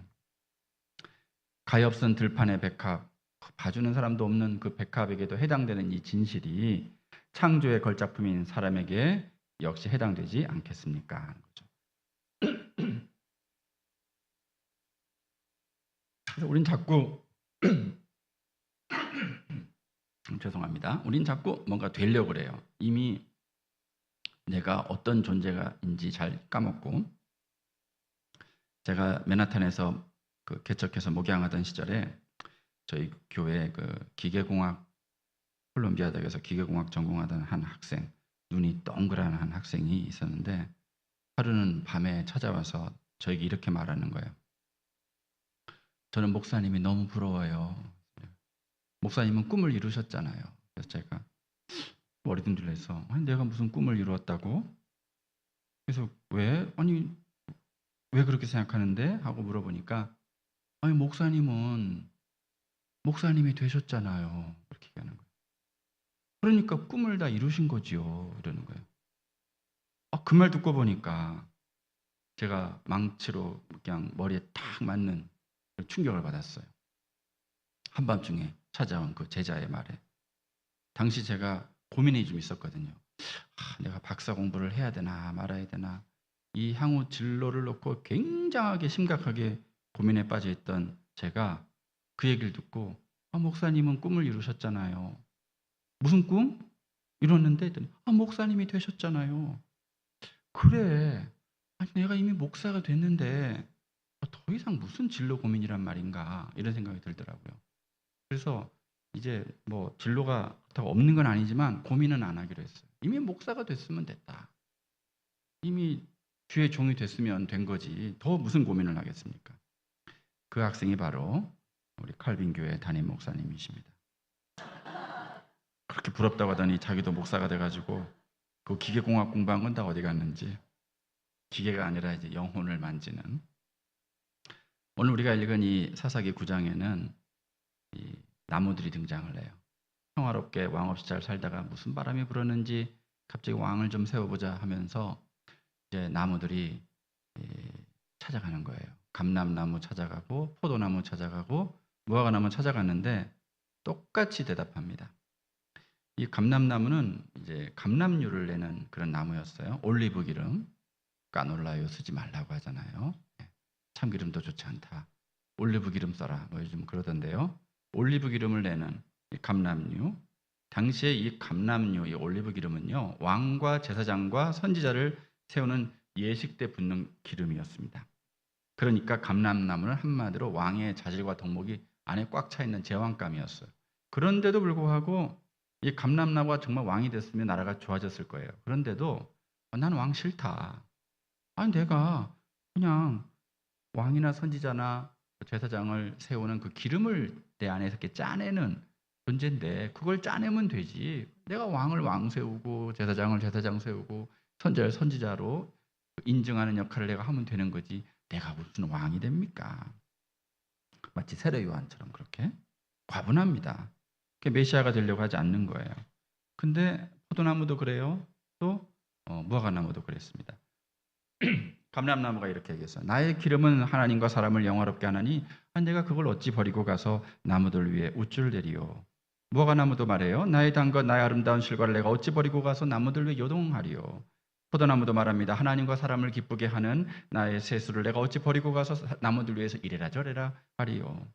가엾은 들판의 백합, 봐주는 사람도 없는 그 백합에게도 해당되는 이 진실이 창조의 걸작품인 사람에게 역시 해당되지 않겠습니까? 하는 거죠. 그래서 우린 자꾸 죄송합니다. 우린 자꾸 뭔가 되려고 그래요. 이미 내가 어떤 존재가인지 잘 까먹고 제가 맨하탄에서 그 개척해서 목양하던 시절에 저희 교회 그 기계공학 콜롬비아 대학에서 기계공학 전공하던 한 학생 눈이 동그란 한 학생이 있었는데 하루는 밤에 찾아와서 저에게 이렇게 말하는 거예요. 저는 목사님이 너무 부러워요. 목사님은 꿈을 이루셨잖아요. 그래서 제가 머리 둥질러서 아니 내가 무슨 꿈을 이루었다고? 그래서 왜? 아니 왜 그렇게 생각하는데? 하고 물어보니까 아니 목사님이 되셨잖아요. 그렇게 얘기하는 거예요. 그러니까 꿈을 다 이루신 거지요. 이러는 거예요. 그 말 듣고 보니까 제가 망치로 그냥 머리에 탁 맞는 충격을 받았어요. 한밤중에 찾아온 그 제자의 말에. 당시 제가 고민이 좀 있었거든요. 내가 박사 공부를 해야 되나 말아야 되나. 이 향후 진로를 놓고 굉장하게 심각하게 고민에 빠져 있던 제가 그 얘기를 듣고 목사님은 꿈을 이루셨잖아요. 무슨 꿈? 이뤘는데 목사님이 되셨잖아요. 그래. 아니 내가 이미 목사가 됐는데 더 이상 무슨 진로 고민이란 말인가 이런 생각이 들더라고요. 그래서 이제 뭐 진로가 그렇다고 없는 건 아니지만 고민은 안 하기로 했어요. 이미 목사가 됐으면 됐다. 이미 주의 종이 됐으면 된 거지. 더 무슨 고민을 하겠습니까? 그 학생이 바로 우리 칼빈 교회 담임 목사님이십니다. 그렇게 부럽다고 하더니 자기도 목사가 돼가지고 그 기계공학 공부한 건 다 어디 갔는지 기계가 아니라 이제 영혼을 만지는 오늘 우리가 읽은 이 사사기 9장에는 이 나무들이 등장을 해요. 평화롭게 왕 없이 잘 살다가 무슨 바람이 불었는지 갑자기 왕을 좀 세워보자 하면서 이제 나무들이 찾아가는 거예요. 감람나무 찾아가고 포도나무 찾아가고 무화과나무 찾아갔는데 똑같이 대답합니다. 이 감람나무는 이제 감람류를 내는 그런 나무였어요. 올리브 기름, 까놀라유 쓰지 말라고 하잖아요. 참기름도 좋지 않다. 올리브 기름 써라. 뭐 요즘 그러던데요. 올리브 기름을 내는 이 감람류. 당시에 이 감람류, 이 올리브 기름은요, 왕과 제사장과 선지자를 세우는 예식 때 붓는 기름이었습니다. 그러니까 감람나무는 한마디로 왕의 자질과 덕목이 안에 꽉 차 있는 제왕감이었어요. 그런데도 불구하고 이 감람나무가 정말 왕이 됐으면 나라가 좋아졌을 거예요. 그런데도 나는 왕 싫다. 아니 내가 그냥 왕이나 선지자나 제사장을 세우는 그 기름을 내 안에서 이렇게 짜내는 존재인데 그걸 짜내면 되지. 내가 왕을 왕 세우고 제사장을 제사장 세우고 선지자를 선지자로 인증하는 역할을 내가 하면 되는 거지. 내가 무슨 왕이 됩니까? 마치 세례 요한처럼 그렇게 과분합니다. 메시아가 되려고 하지 않는 거예요. 근데 포도나무도 그래요. 또 무화과나무도 그랬습니다. 감람나무가 이렇게 얘기했어요. 나의 기름은 하나님과 사람을 영화롭게 하나니 내가 그걸 어찌 버리고 가서 나무들 위에 우쭐 내리요. 무화과나무도 말해요. 나의 단것 나의 아름다운 실과를 내가 어찌 버리고 가서 나무들 위에 요동하리요. 포도나무도 말합니다. 하나님과 사람을 기쁘게 하는 나의 세수를 내가 어찌 버리고 가서 나무들 위해서 이래라 저래라 하리요.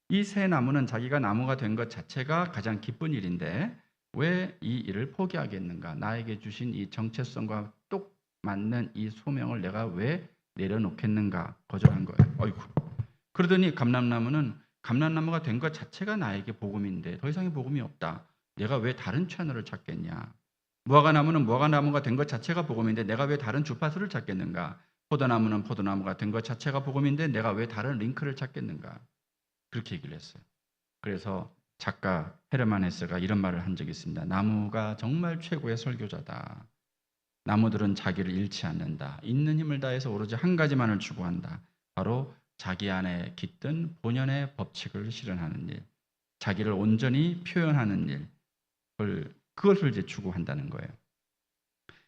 이 새 나무는 자기가 나무가 된 것 자체가 가장 기쁜 일인데 왜 이 일을 포기하겠는가? 나에게 주신 이 정체성과 똑 맞는 이 소명을 내가 왜 내려놓겠는가? 거절한 거예요. 어이구. 그러더니 감람나무는 감람나무가 된 것 자체가 나에게 복음인데 더 이상의 복음이 없다. 내가 왜 다른 채널을 찾겠냐? 무화과나무는 무화과나무가 된 것 자체가 복음인데 내가 왜 다른 주파수를 찾겠는가? 포도나무는 포도나무가 된 것 자체가 복음인데 내가 왜 다른 링크를 찾겠는가? 그렇게 얘기를 했어요. 그래서 작가 헤르만 헤세가 이런 말을 한 적이 있습니다. 나무가 정말 최고의 설교자다. 나무들은 자기를 잃지 않는다. 있는 힘을 다해서 오로지 한 가지만을 추구한다. 바로 자기 안에 깃든 본연의 법칙을 실현하는 일, 자기를 온전히 표현하는 일, 그것을 이제 추구한다는 거예요.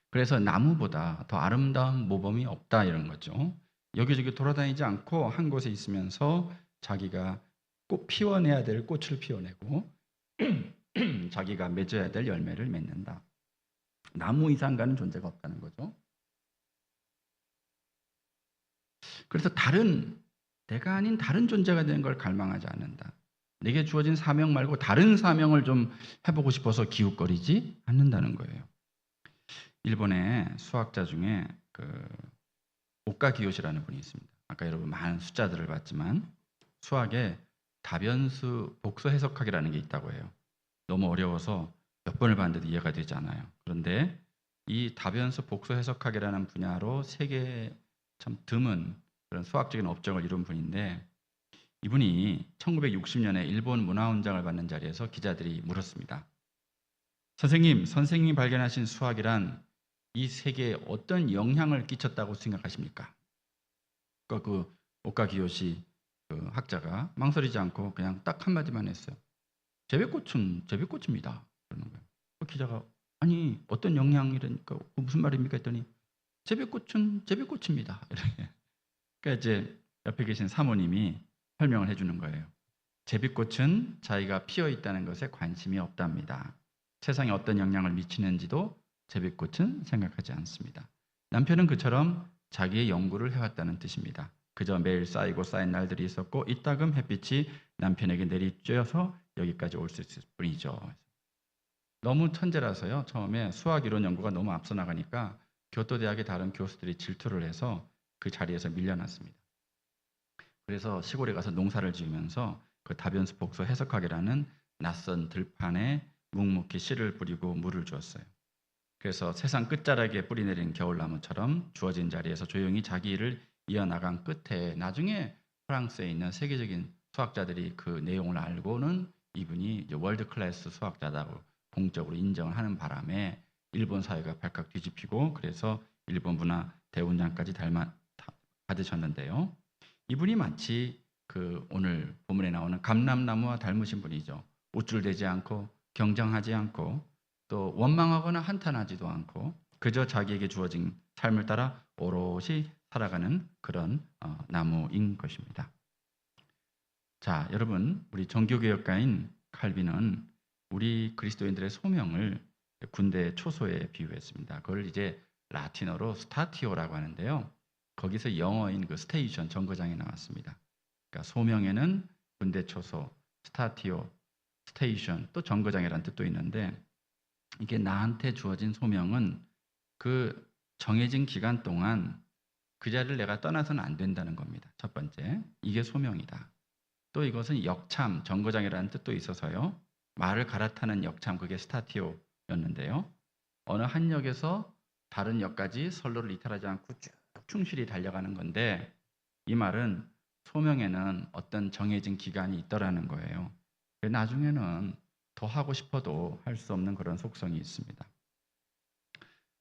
그래서 나무보다 더 아름다운 모범이 없다 이런 거죠. 여기저기 돌아다니지 않고 한 곳에 있으면서 자기가 꼭 피워내야 될 꽃을 피워내고 자기가 맺어야 될 열매를 맺는다. 나무 이상 가는 존재가 없다는 거죠. 그래서 내가 아닌 다른 존재가 되는 걸 갈망하지 않는다. 내게 주어진 사명 말고 다른 사명을 좀 해보고 싶어서 기웃거리지 않는다는 거예요. 일본의 수학자 중에 오카 기요시라는 분이 있습니다. 아까 여러분 많은 숫자들을 봤지만 수학에 다변수 복수 해석학이라는 게 있다고 해요. 너무 어려워서 몇 번을 봤는데도 이해가 되지 않아요. 그런데 이 다변수 복수 해석학이라는 분야로 세계에 참 드문 그런 수학적인 업적을 이룬 분인데 이분이 1960년에 일본 문화훈장을 받는 자리에서 기자들이 물었습니다. 선생님이 발견하신 수학이란 이 세계에 어떤 영향을 끼쳤다고 생각하십니까? 그 오카 기요시 그 학자가 망설이지 않고 그냥 딱 한마디만 했어요. 제비꽃입니다. 그러는 거예요. 그 기자가 아니 어떤 영향이라니까 무슨 말입니까 했더니 제비꽃은 제비꽃입니다. 이렇게. 그러니까 이제 옆에 계신 사모님이 설명을 해주는 거예요. 제비꽃은 자기가 피어 있다는 것에 관심이 없답니다. 세상에 어떤 영향을 미치는지도 제비꽃은 생각하지 않습니다. 남편은 그처럼 자기의 연구를 해왔다는 뜻입니다. 그저 매일 쌓이고 쌓인 날들이 있었고 이따금 햇빛이 남편에게 내리쬐어서 여기까지 올 수 있을 뿐이죠. 너무 천재라서요. 처음에 수학 이론 연구가 너무 앞서 나가니까 교토대학의 다른 교수들이 질투를 해서 그 자리에서 밀려났습니다. 그래서 시골에 가서 농사를 지으면서 그 다변수 복수 해석학이라는 낯선 들판에 묵묵히 씨를 뿌리고 물을 주었어요. 그래서 세상 끝자락에 뿌리내린 겨울나무처럼 주어진 자리에서 조용히 자기 일을 이어나간 끝에 나중에 프랑스에 있는 세계적인 수학자들이 그 내용을 알고는 이분이 이제 월드 클래스 수학자다고 공적으로 인정을 하는 바람에 일본 사회가 발칵 뒤집히고 그래서 일본 문화 대훈장까지 받으셨는데요. 이분이 마치 그 오늘 본문에 나오는 감람나무와 닮으신 분이죠. 우쭐대지 않고 경쟁하지 않고 또 원망하거나 한탄하지도 않고 그저 자기에게 주어진 삶을 따라 오롯이 살아가는 그런 나무인 것입니다. 자, 여러분, 우리 종교개혁가인 칼빈은 우리 그리스도인들의 소명을 군대 초소에 비유했습니다. 그걸 이제 라틴어로 스타티오라고 하는데요. 거기서 영어인 그 스테이션, 정거장이 나왔습니다. 그러니까 소명에는 군대 초소, 스타티오, 스테이션, 또 정거장이라는 뜻도 있는데, 이게 나한테 주어진 소명은 그 정해진 기간 동안 그 자리를 내가 떠나서는 안 된다는 겁니다. 첫 번째, 이게 소명이다. 또 이것은 역참, 정거장이라는 뜻도 있어서요. 말을 갈아타는 역참, 그게 스타티오였는데요. 어느 한 역에서 다른 역까지 선로를 이탈하지 않고 쭉 충실히 달려가는 건데, 이 말은 소명에는 어떤 정해진 기간이 있더라는 거예요. 나중에는 더 하고 싶어도 할 수 없는 그런 속성이 있습니다.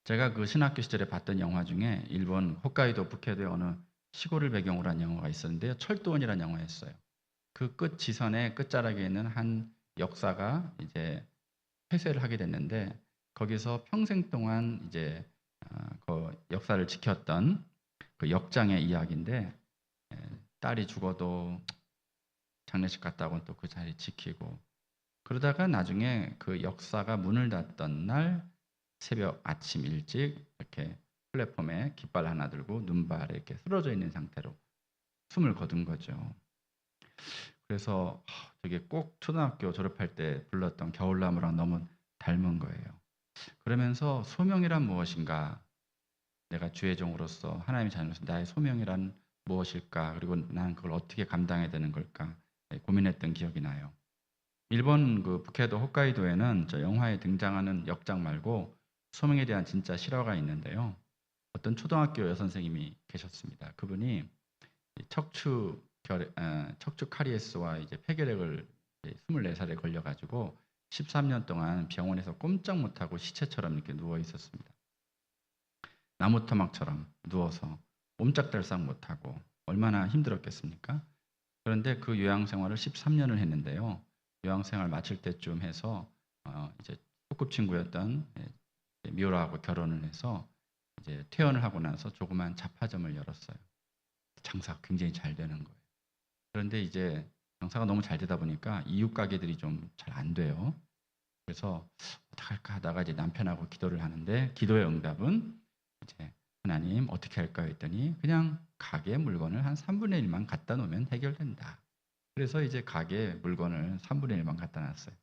제가 그 신학교 시절에 봤던 영화 중에 일본 홋카이도 북해도의 어느 시골을 배경으로 한 영화가 있었는데요. 철도원이라는 영화였어요. 그 끝 지선의 끝자락에 있는 한 역사가 이제 폐쇄를 하게 됐는데, 거기서 평생 동안 이제 그 역사를 지켰던 그 역장의 이야기인데, 딸이 죽어도 장례식 갔다 고 또 그 자리 지키고, 그러다가 나중에 그 역사가 문을 닫던 날 새벽 아침 일찍 이렇게 플랫폼에 깃발 하나 들고 눈발에 이렇게 쓰러져 있는 상태로 숨을 거둔 거죠. 그래서 저게 꼭 초등학교 졸업할 때 불렀던 겨울나무랑 너무 닮은 거예요. 그러면서 소명이란 무엇인가, 내가 주의 종으로서 하나님의 자녀로서 나의 소명이란 무엇일까, 그리고 나는 그걸 어떻게 감당해야 되는 걸까 고민했던 기억이 나요. 일본 그 북해도 홋카이도에는 저 영화에 등장하는 역장 말고 소명에 대한 진짜 실화가 있는데요. 어떤 초등학교 여선생님이 계셨습니다. 그분이 척추 카리에스와 이제 폐결핵을 24살에 걸려가지고 13년 동안 병원에서 꼼짝 못하고 시체처럼 이렇게 누워 있었습니다. 나무토막처럼 누워서 옴짝달싹 못하고 얼마나 힘들었겠습니까? 그런데 그 요양생활을 13년을 했는데요. 요양생활 마칠 때쯤 해서 이제 소꿉친구였던 미우라하고 결혼을 해서 이제 퇴원을 하고 나서 조그만 잡화점을 열었어요. 장사가 굉장히 잘 되는 거예요. 그런데 이제 장사가 너무 잘 되다 보니까 이웃 가게들이 좀 잘 안 돼요. 그래서 어떡할까 하다가 이제 남편하고 기도를 하는데, 기도의 응답은 이제 하나님 어떻게 할까 했더니 그냥 가게 물건을 한 3분의 1만 갖다 놓으면 해결된다. 그래서 이제 가게 물건을 3분의 1만 갖다 놨어요.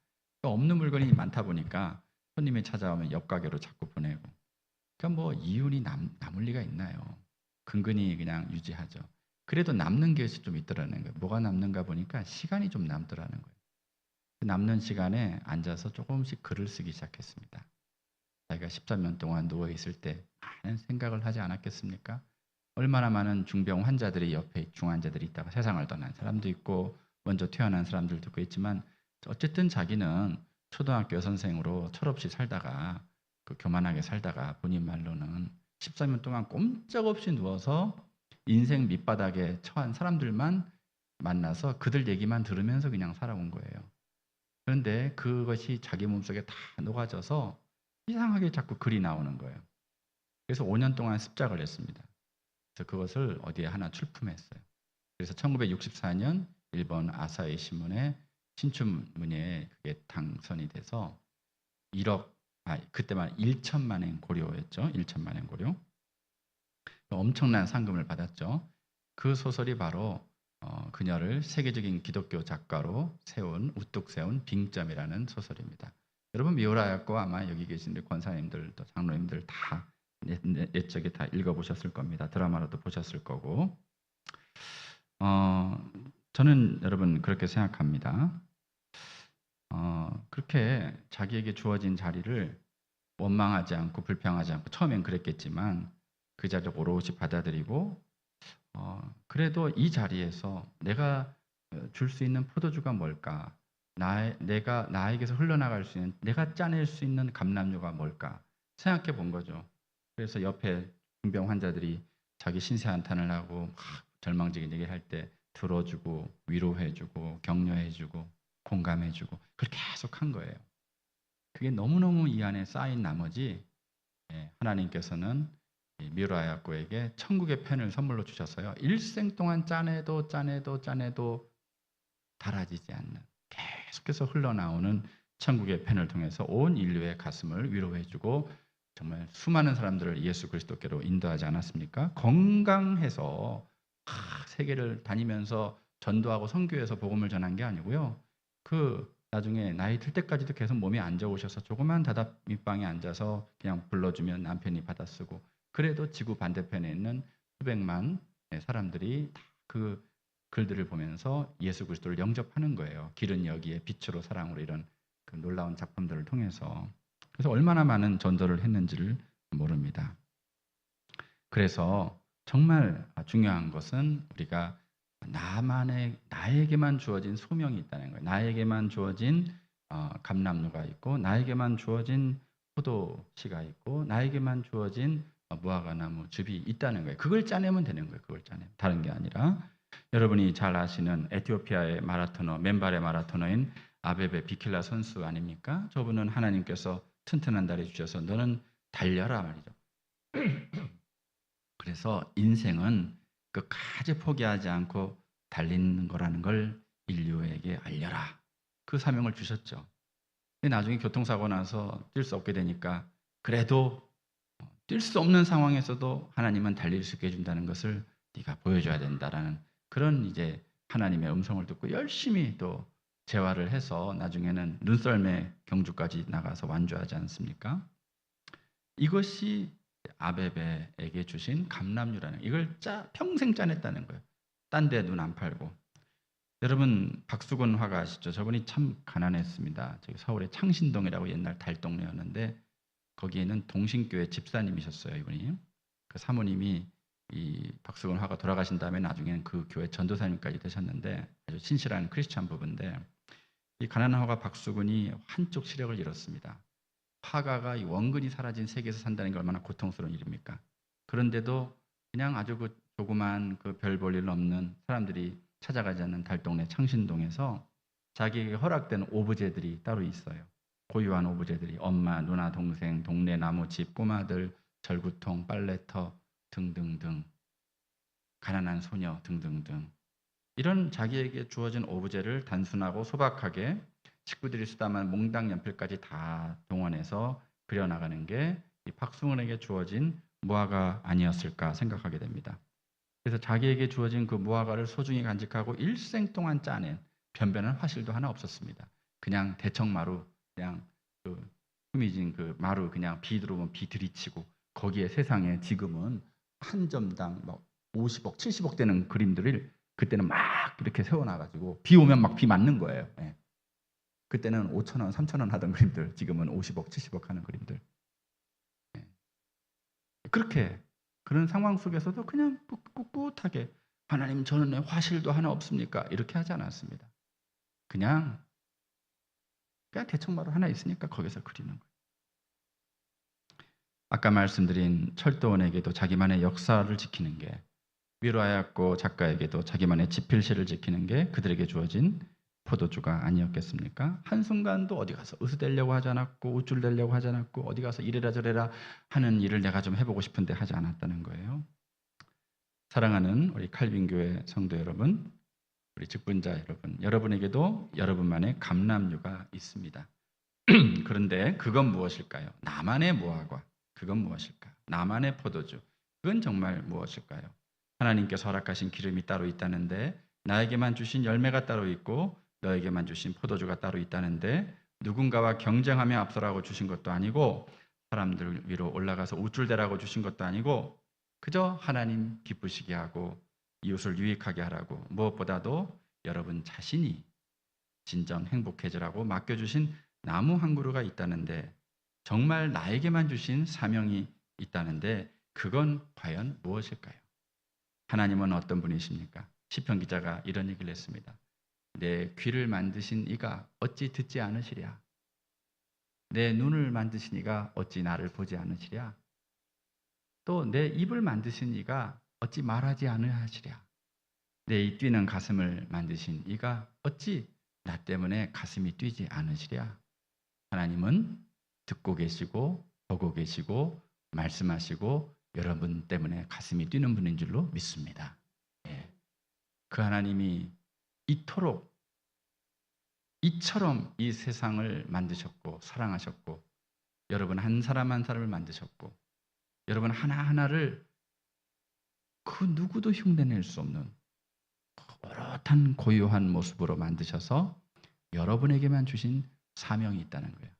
그러니까 없는 물건이 많다 보니까 손님이 찾아오면 옆 가게로 자꾸 보내고. 그러니까 뭐 이윤이 남을 리가 있나요? 근근히 그냥 유지하죠. 그래도 남는 게 좀 있더라는 거예요. 뭐가 남는가 보니까 시간이 좀 남더라는 거예요. 그 남는 시간에 앉아서 조금씩 글을 쓰기 시작했습니다. 자기가 13년 동안 누워 있을 때 많은 생각을 하지 않았겠습니까? 얼마나 많은 중병 환자들이 옆에 중환자들이 있다가 세상을 떠난 사람도 있고 먼저 퇴원한 사람들도 있지만, 어쨌든 자기는 초등학교 선생으로 철없이 살다가 그 교만하게 살다가 본인 말로는 13년 동안 꼼짝없이 누워서 인생 밑바닥에 처한 사람들만 만나서 그들 얘기만 들으면서 그냥 살아온 거예요. 그런데 그것이 자기 몸속에 다 녹아져서 이상하게 자꾸 글이 나오는 거예요. 그래서 5년 동안 습작을 했습니다. 그래서 그것을 어디에 하나 출품했어요. 그래서 1964년 일본 아사히 신문에 신춘문예에 그게 당선이 돼서 그때만 1천만 엔 고료였죠. 1천만 엔 고료. 엄청난 상금을 받았죠. 그 소설이 바로 그녀를 세계적인 기독교 작가로 우뚝 세운 빙점이라는 소설입니다. 여러분 미우라야코 아마 여기 계신 권사님들 또 장로님들 다 옛적에 다 읽어보셨을 겁니다. 드라마로도 보셨을 거고. 저는 여러분 그렇게 생각합니다. 그렇게 자기에게 주어진 자리를 원망하지 않고 불평하지 않고, 처음엔 그랬겠지만 그 자리를 오롯이 받아들이고, 그래도 이 자리에서 내가 줄 수 있는 포도주가 뭘까? 내가 나에게서 흘러나갈 수 있는, 내가 짜낼 수 있는 감람유가 뭘까? 생각해 본 거죠. 그래서 옆에 중병 환자들이 자기 신세 한탄을 하고 막 절망적인 얘기를 할 때 들어주고 위로해주고 격려해주고 공감해주고, 그걸 계속 한 거예요. 그게 너무너무 이 안에 쌓인 나머지 하나님께서는 이 미라야코에게 천국의 펜을 선물로 주셔서요. 일생 동안 짜내도 닳아지지 않는 계속해서 흘러나오는 천국의 펜을 통해서 온 인류의 가슴을 위로해주고 정말 수많은 사람들을 예수 그리스도께로 인도하지 않았습니까? 건강해서 세계를 다니면서 전도하고 선교해서 복음을 전한 게 아니고요. 그 나중에 나이 들 때까지도 계속 몸이 안 좋으셔서 조그만 다답 밑방에 앉아서 그냥 불러주면 남편이 받아 쓰고, 그래도 지구 반대편에 있는 수백만 사람들이 다 그 글들을 보면서 예수 그리스도를 영접하는 거예요. 길은 여기에 빛으로 사랑으로 이런 그 놀라운 작품들을 통해서. 그래서 얼마나 많은 전도를 했는지를 모릅니다. 그래서 정말 중요한 것은 우리가 나에게만 주어진 소명이 있다는 거예요. 나에게만 주어진 감람류가 있고, 나에게만 주어진 포도씨가 있고, 나에게만 주어진 무화과나무 즙이 있다는 거예요. 그걸 짜내면 되는 거예요. 그걸 짜내면. 다른 게 아니라 여러분이 잘 아시는 에티오피아의 마라토너, 맨발의 마라토너인 아베베 비킬라 선수 아닙니까? 저분은 하나님께서 튼튼한 다리 주셔서 너는 달려라 말이죠. 그래서 인생은 끝까지 포기하지 않고 달리는 거라는 걸 인류에게 알려라. 그 사명을 주셨죠. 근데 나중에 교통사고 나서 뛸 수 없게 되니까 그래도 뛸 수 없는 상황에서도 하나님은 달릴 수 있게 해준다는 것을 네가 보여줘야 된다라는 그런 이제 하나님의 음성을 듣고 열심히 또 재활을 해서 나중에는 눈썰매 경주까지 나가서 완주하지 않습니까? 이것이 아베베에게 주신 감람류라는, 이걸 평생 짜냈다는 거예요. 딴 데 눈 안 팔고. 여러분 박수근 화가 아시죠? 저분이 참 가난했습니다. 저기 서울의 창신동이라고 옛날 달동네였는데 거기에는 동신교회 집사님이셨어요. 이분이. 그 사모님이 이 박수근 화가 돌아가신 다음에 나중에는 그 교회 전도사님까지 되셨는데 아주 신실한 크리스찬 부부인데, 이 가난한 화가 박수근이 한쪽 시력을 잃었습니다. 화가가 이 원근이 사라진 세계에서 산다는 게 얼마나 고통스러운 일입니까? 그런데도 그냥 아주 그 조그만 그 별 볼 일 없는 사람들이 찾아가지 않는 달동네 창신동에서 자기에게 허락된 오브제들이 따로 있어요. 고유한 오브제들이 엄마, 누나, 동생, 동네 나무집, 꼬마들, 절구통, 빨래터 등등등, 가난한 소녀 등등등, 이런 자기에게 주어진 오브제를 단순하고 소박하게 식구들이 수다만 몽당 연필까지 다 동원해서 그려나가는 게 이 박승훈에게 주어진 무화과 아니었을까 생각하게 됩니다. 그래서 자기에게 주어진 그 무화과를 소중히 간직하고 일생 동안 짜낸 변변한 화실도 하나 없었습니다. 그냥 대청마루, 그냥 그 humizin 그 마루, 그냥 비 들어오면 비 들이치고, 거기에 세상에 지금은 한 점당 막 50억, 70억 되는 그림들을 그때는 막 이렇게 세워놔가지고 비 오면 막 비 맞는 거예요. 예. 그때는 5,000원, 3,000원 하던 그림들 지금은 50억, 70억 하는 그림들. 예. 그렇게 그런 상황 속에서도 그냥 꿋꿋하게 하나님 저는 화실도 하나 없습니까? 이렇게 하지 않았습니다. 그냥 대청마루 하나 있으니까 거기서 그리는 거예요. 아까 말씀드린 철도원에게도 자기만의 역사를 지키는 게, 미루아야코 작가에게도 자기만의 지필시를 지키는 게 그들에게 주어진 포도주가 아니었겠습니까? 한순간도 어디 가서 으스대려고 하지 않았고 우쭐대려고 하지 않았고 어디 가서 이래라 저래라 하는 일을 내가 좀 해보고 싶은데 하지 않았다는 거예요. 사랑하는 우리 칼빈교회 성도 여러분, 우리 직분자 여러분, 여러분에게도 여러분만의 감람류가 있습니다. 그런데 그건 무엇일까요? 나만의 무화과, 그건 무엇일까요? 나만의 포도주, 그건 정말 무엇일까요? 하나님께서 허락하신 기름이 따로 있다는데, 나에게만 주신 열매가 따로 있고 너에게만 주신 포도주가 따로 있다는데, 누군가와 경쟁하며 앞서라고 주신 것도 아니고 사람들 위로 올라가서 우쭐대라고 주신 것도 아니고 그저 하나님 기쁘시게 하고 이웃을 유익하게 하라고, 무엇보다도 여러분 자신이 진정 행복해지라고 맡겨주신 나무 한 그루가 있다는데, 정말 나에게만 주신 사명이 있다는데 그건 과연 무엇일까요? 하나님은 어떤 분이십니까? 시편 기자가 이런 얘기를 했습니다. 내 귀를 만드신 이가 어찌 듣지 않으시랴? 내 눈을 만드신 이가 어찌 나를 보지 않으시랴? 또 내 입을 만드신 이가 어찌 말하지 않으시랴? 내 이 뛰는 가슴을 만드신 이가 어찌 나 때문에 가슴이 뛰지 않으시랴? 하나님은 듣고 계시고 보고 계시고 말씀하시고 여러분 때문에 가슴이 뛰는 분인 줄로 믿습니다. 예. 그 하나님이 이토록 이처럼 이 세상을 만드셨고 사랑하셨고 여러분 한 사람 한 사람을 만드셨고 여러분 하나하나를 그 누구도 흉내낼 수 없는 어엿한 고요한 모습으로 만드셔서 여러분에게만 주신 사명이 있다는 거예요.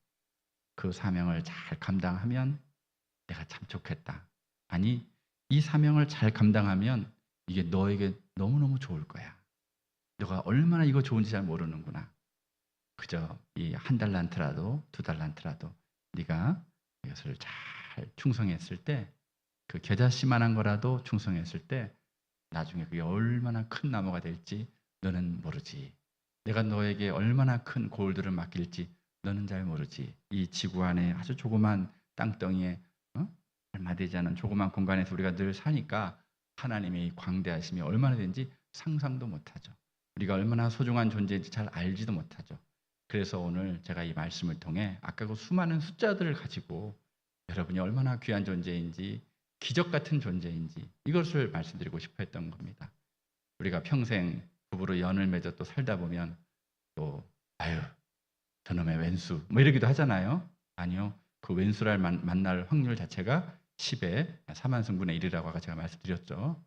그 사명을 잘 감당하면 내가 참 좋겠다. 아니, 이 사명을 잘 감당하면 이게 너에게 너무너무 좋을 거야. 너가 얼마나 이거 좋은지 잘 모르는구나. 그저 이 한 달란트라도 두 달란트라도 네가 이것을 잘 충성했을 때 그 겨자씨만한 거라도 충성했을 때 나중에 그게 얼마나 큰 나무가 될지 너는 모르지. 내가 너에게 얼마나 큰 골들을 맡길지 너는 잘 모르지. 이 지구 안에 아주 조그만 땅덩이에 얼마 되지 않은 조그만 공간에서 우리가 늘 사니까 하나님의 광대하심이 얼마나 되는지 상상도 못하죠. 우리가 얼마나 소중한 존재인지 잘 알지도 못하죠. 그래서 오늘 제가 이 말씀을 통해 아까 그 수많은 숫자들을 가지고 여러분이 얼마나 귀한 존재인지 기적 같은 존재인지 이것을 말씀드리고 싶어 했던 겁니다. 우리가 평생 부부로 연을 맺어 또 살다 보면 또 아유 저놈의 왼수 뭐 이러기도 하잖아요. 아니요. 그 왼수를 만날 확률 자체가 10의 4만승분의 1이라고 아까 제가 말씀드렸죠.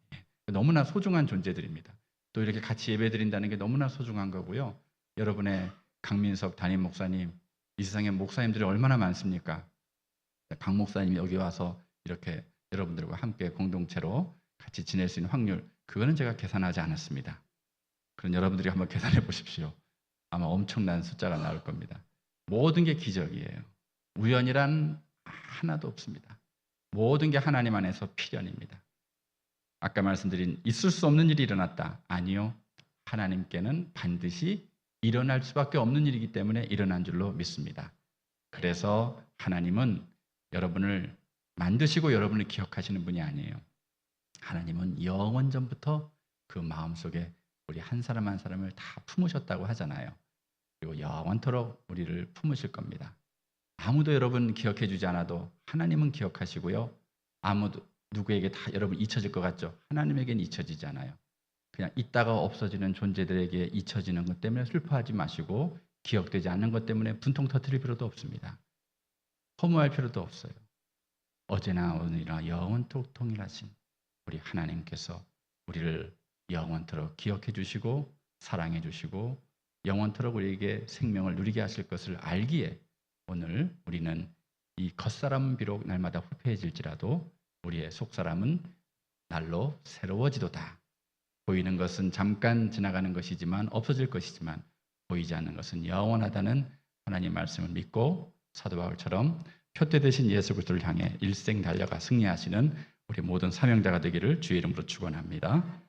너무나 소중한 존재들입니다. 또 이렇게 같이 예배드린다는 게 너무나 소중한 거고요. 여러분의 강민석 담임 목사님, 이 세상에 목사님들이 얼마나 많습니까? 강 목사님이 여기 와서 이렇게 여러분들과 함께 공동체로 같이 지낼 수 있는 확률, 그거는 제가 계산하지 않았습니다. 그럼 여러분들이 한번 계산해 보십시오. 아마 엄청난 숫자가 나올 겁니다. 모든 게 기적이에요. 우연이란 하나도 없습니다. 모든 게 하나님 안에서 필연입니다. 아까 말씀드린 있을 수 없는 일이 일어났다. 아니요. 하나님께는 반드시 일어날 수밖에 없는 일이기 때문에 일어난 줄로 믿습니다. 그래서 하나님은 여러분을 만드시고 여러분을 기억하시는 분이 아니에요. 하나님은 영원전부터 그 마음속에 우리 한 사람 한 사람을 다 품으셨다고 하잖아요. 그리고 영원토록 우리를 품으실 겁니다. 아무도 여러분 기억해 주지 않아도 하나님은 기억하시고요. 아무도 누구에게 다 여러분 잊혀질 것 같죠? 하나님에게는 잊혀지지 않아요. 그냥 있다가 없어지는 존재들에게 잊혀지는 것 때문에 슬퍼하지 마시고 기억되지 않는 것 때문에 분통 터뜨릴 필요도 없습니다. 허무할 필요도 없어요. 어제나 오늘이나 영원토록 동일하신 우리 하나님께서 우리를 영원토록 기억해 주시고 사랑해 주시고 영원토록 우리에게 생명을 누리게 하실 것을 알기에 오늘 우리는 이 겉사람은 비록 날마다 후패해질지라도 우리의 속사람은 날로 새로워지도다. 보이는 것은 잠깐 지나가는 것이지만 없어질 것이지만 보이지 않는 것은 영원하다는 하나님 말씀을 믿고 사도 바울처럼 표대 되신 예수 그리스도를 향해 일생 달려가 승리하시는 우리 모든 사명자가 되기를 주의 이름으로 축원합니다.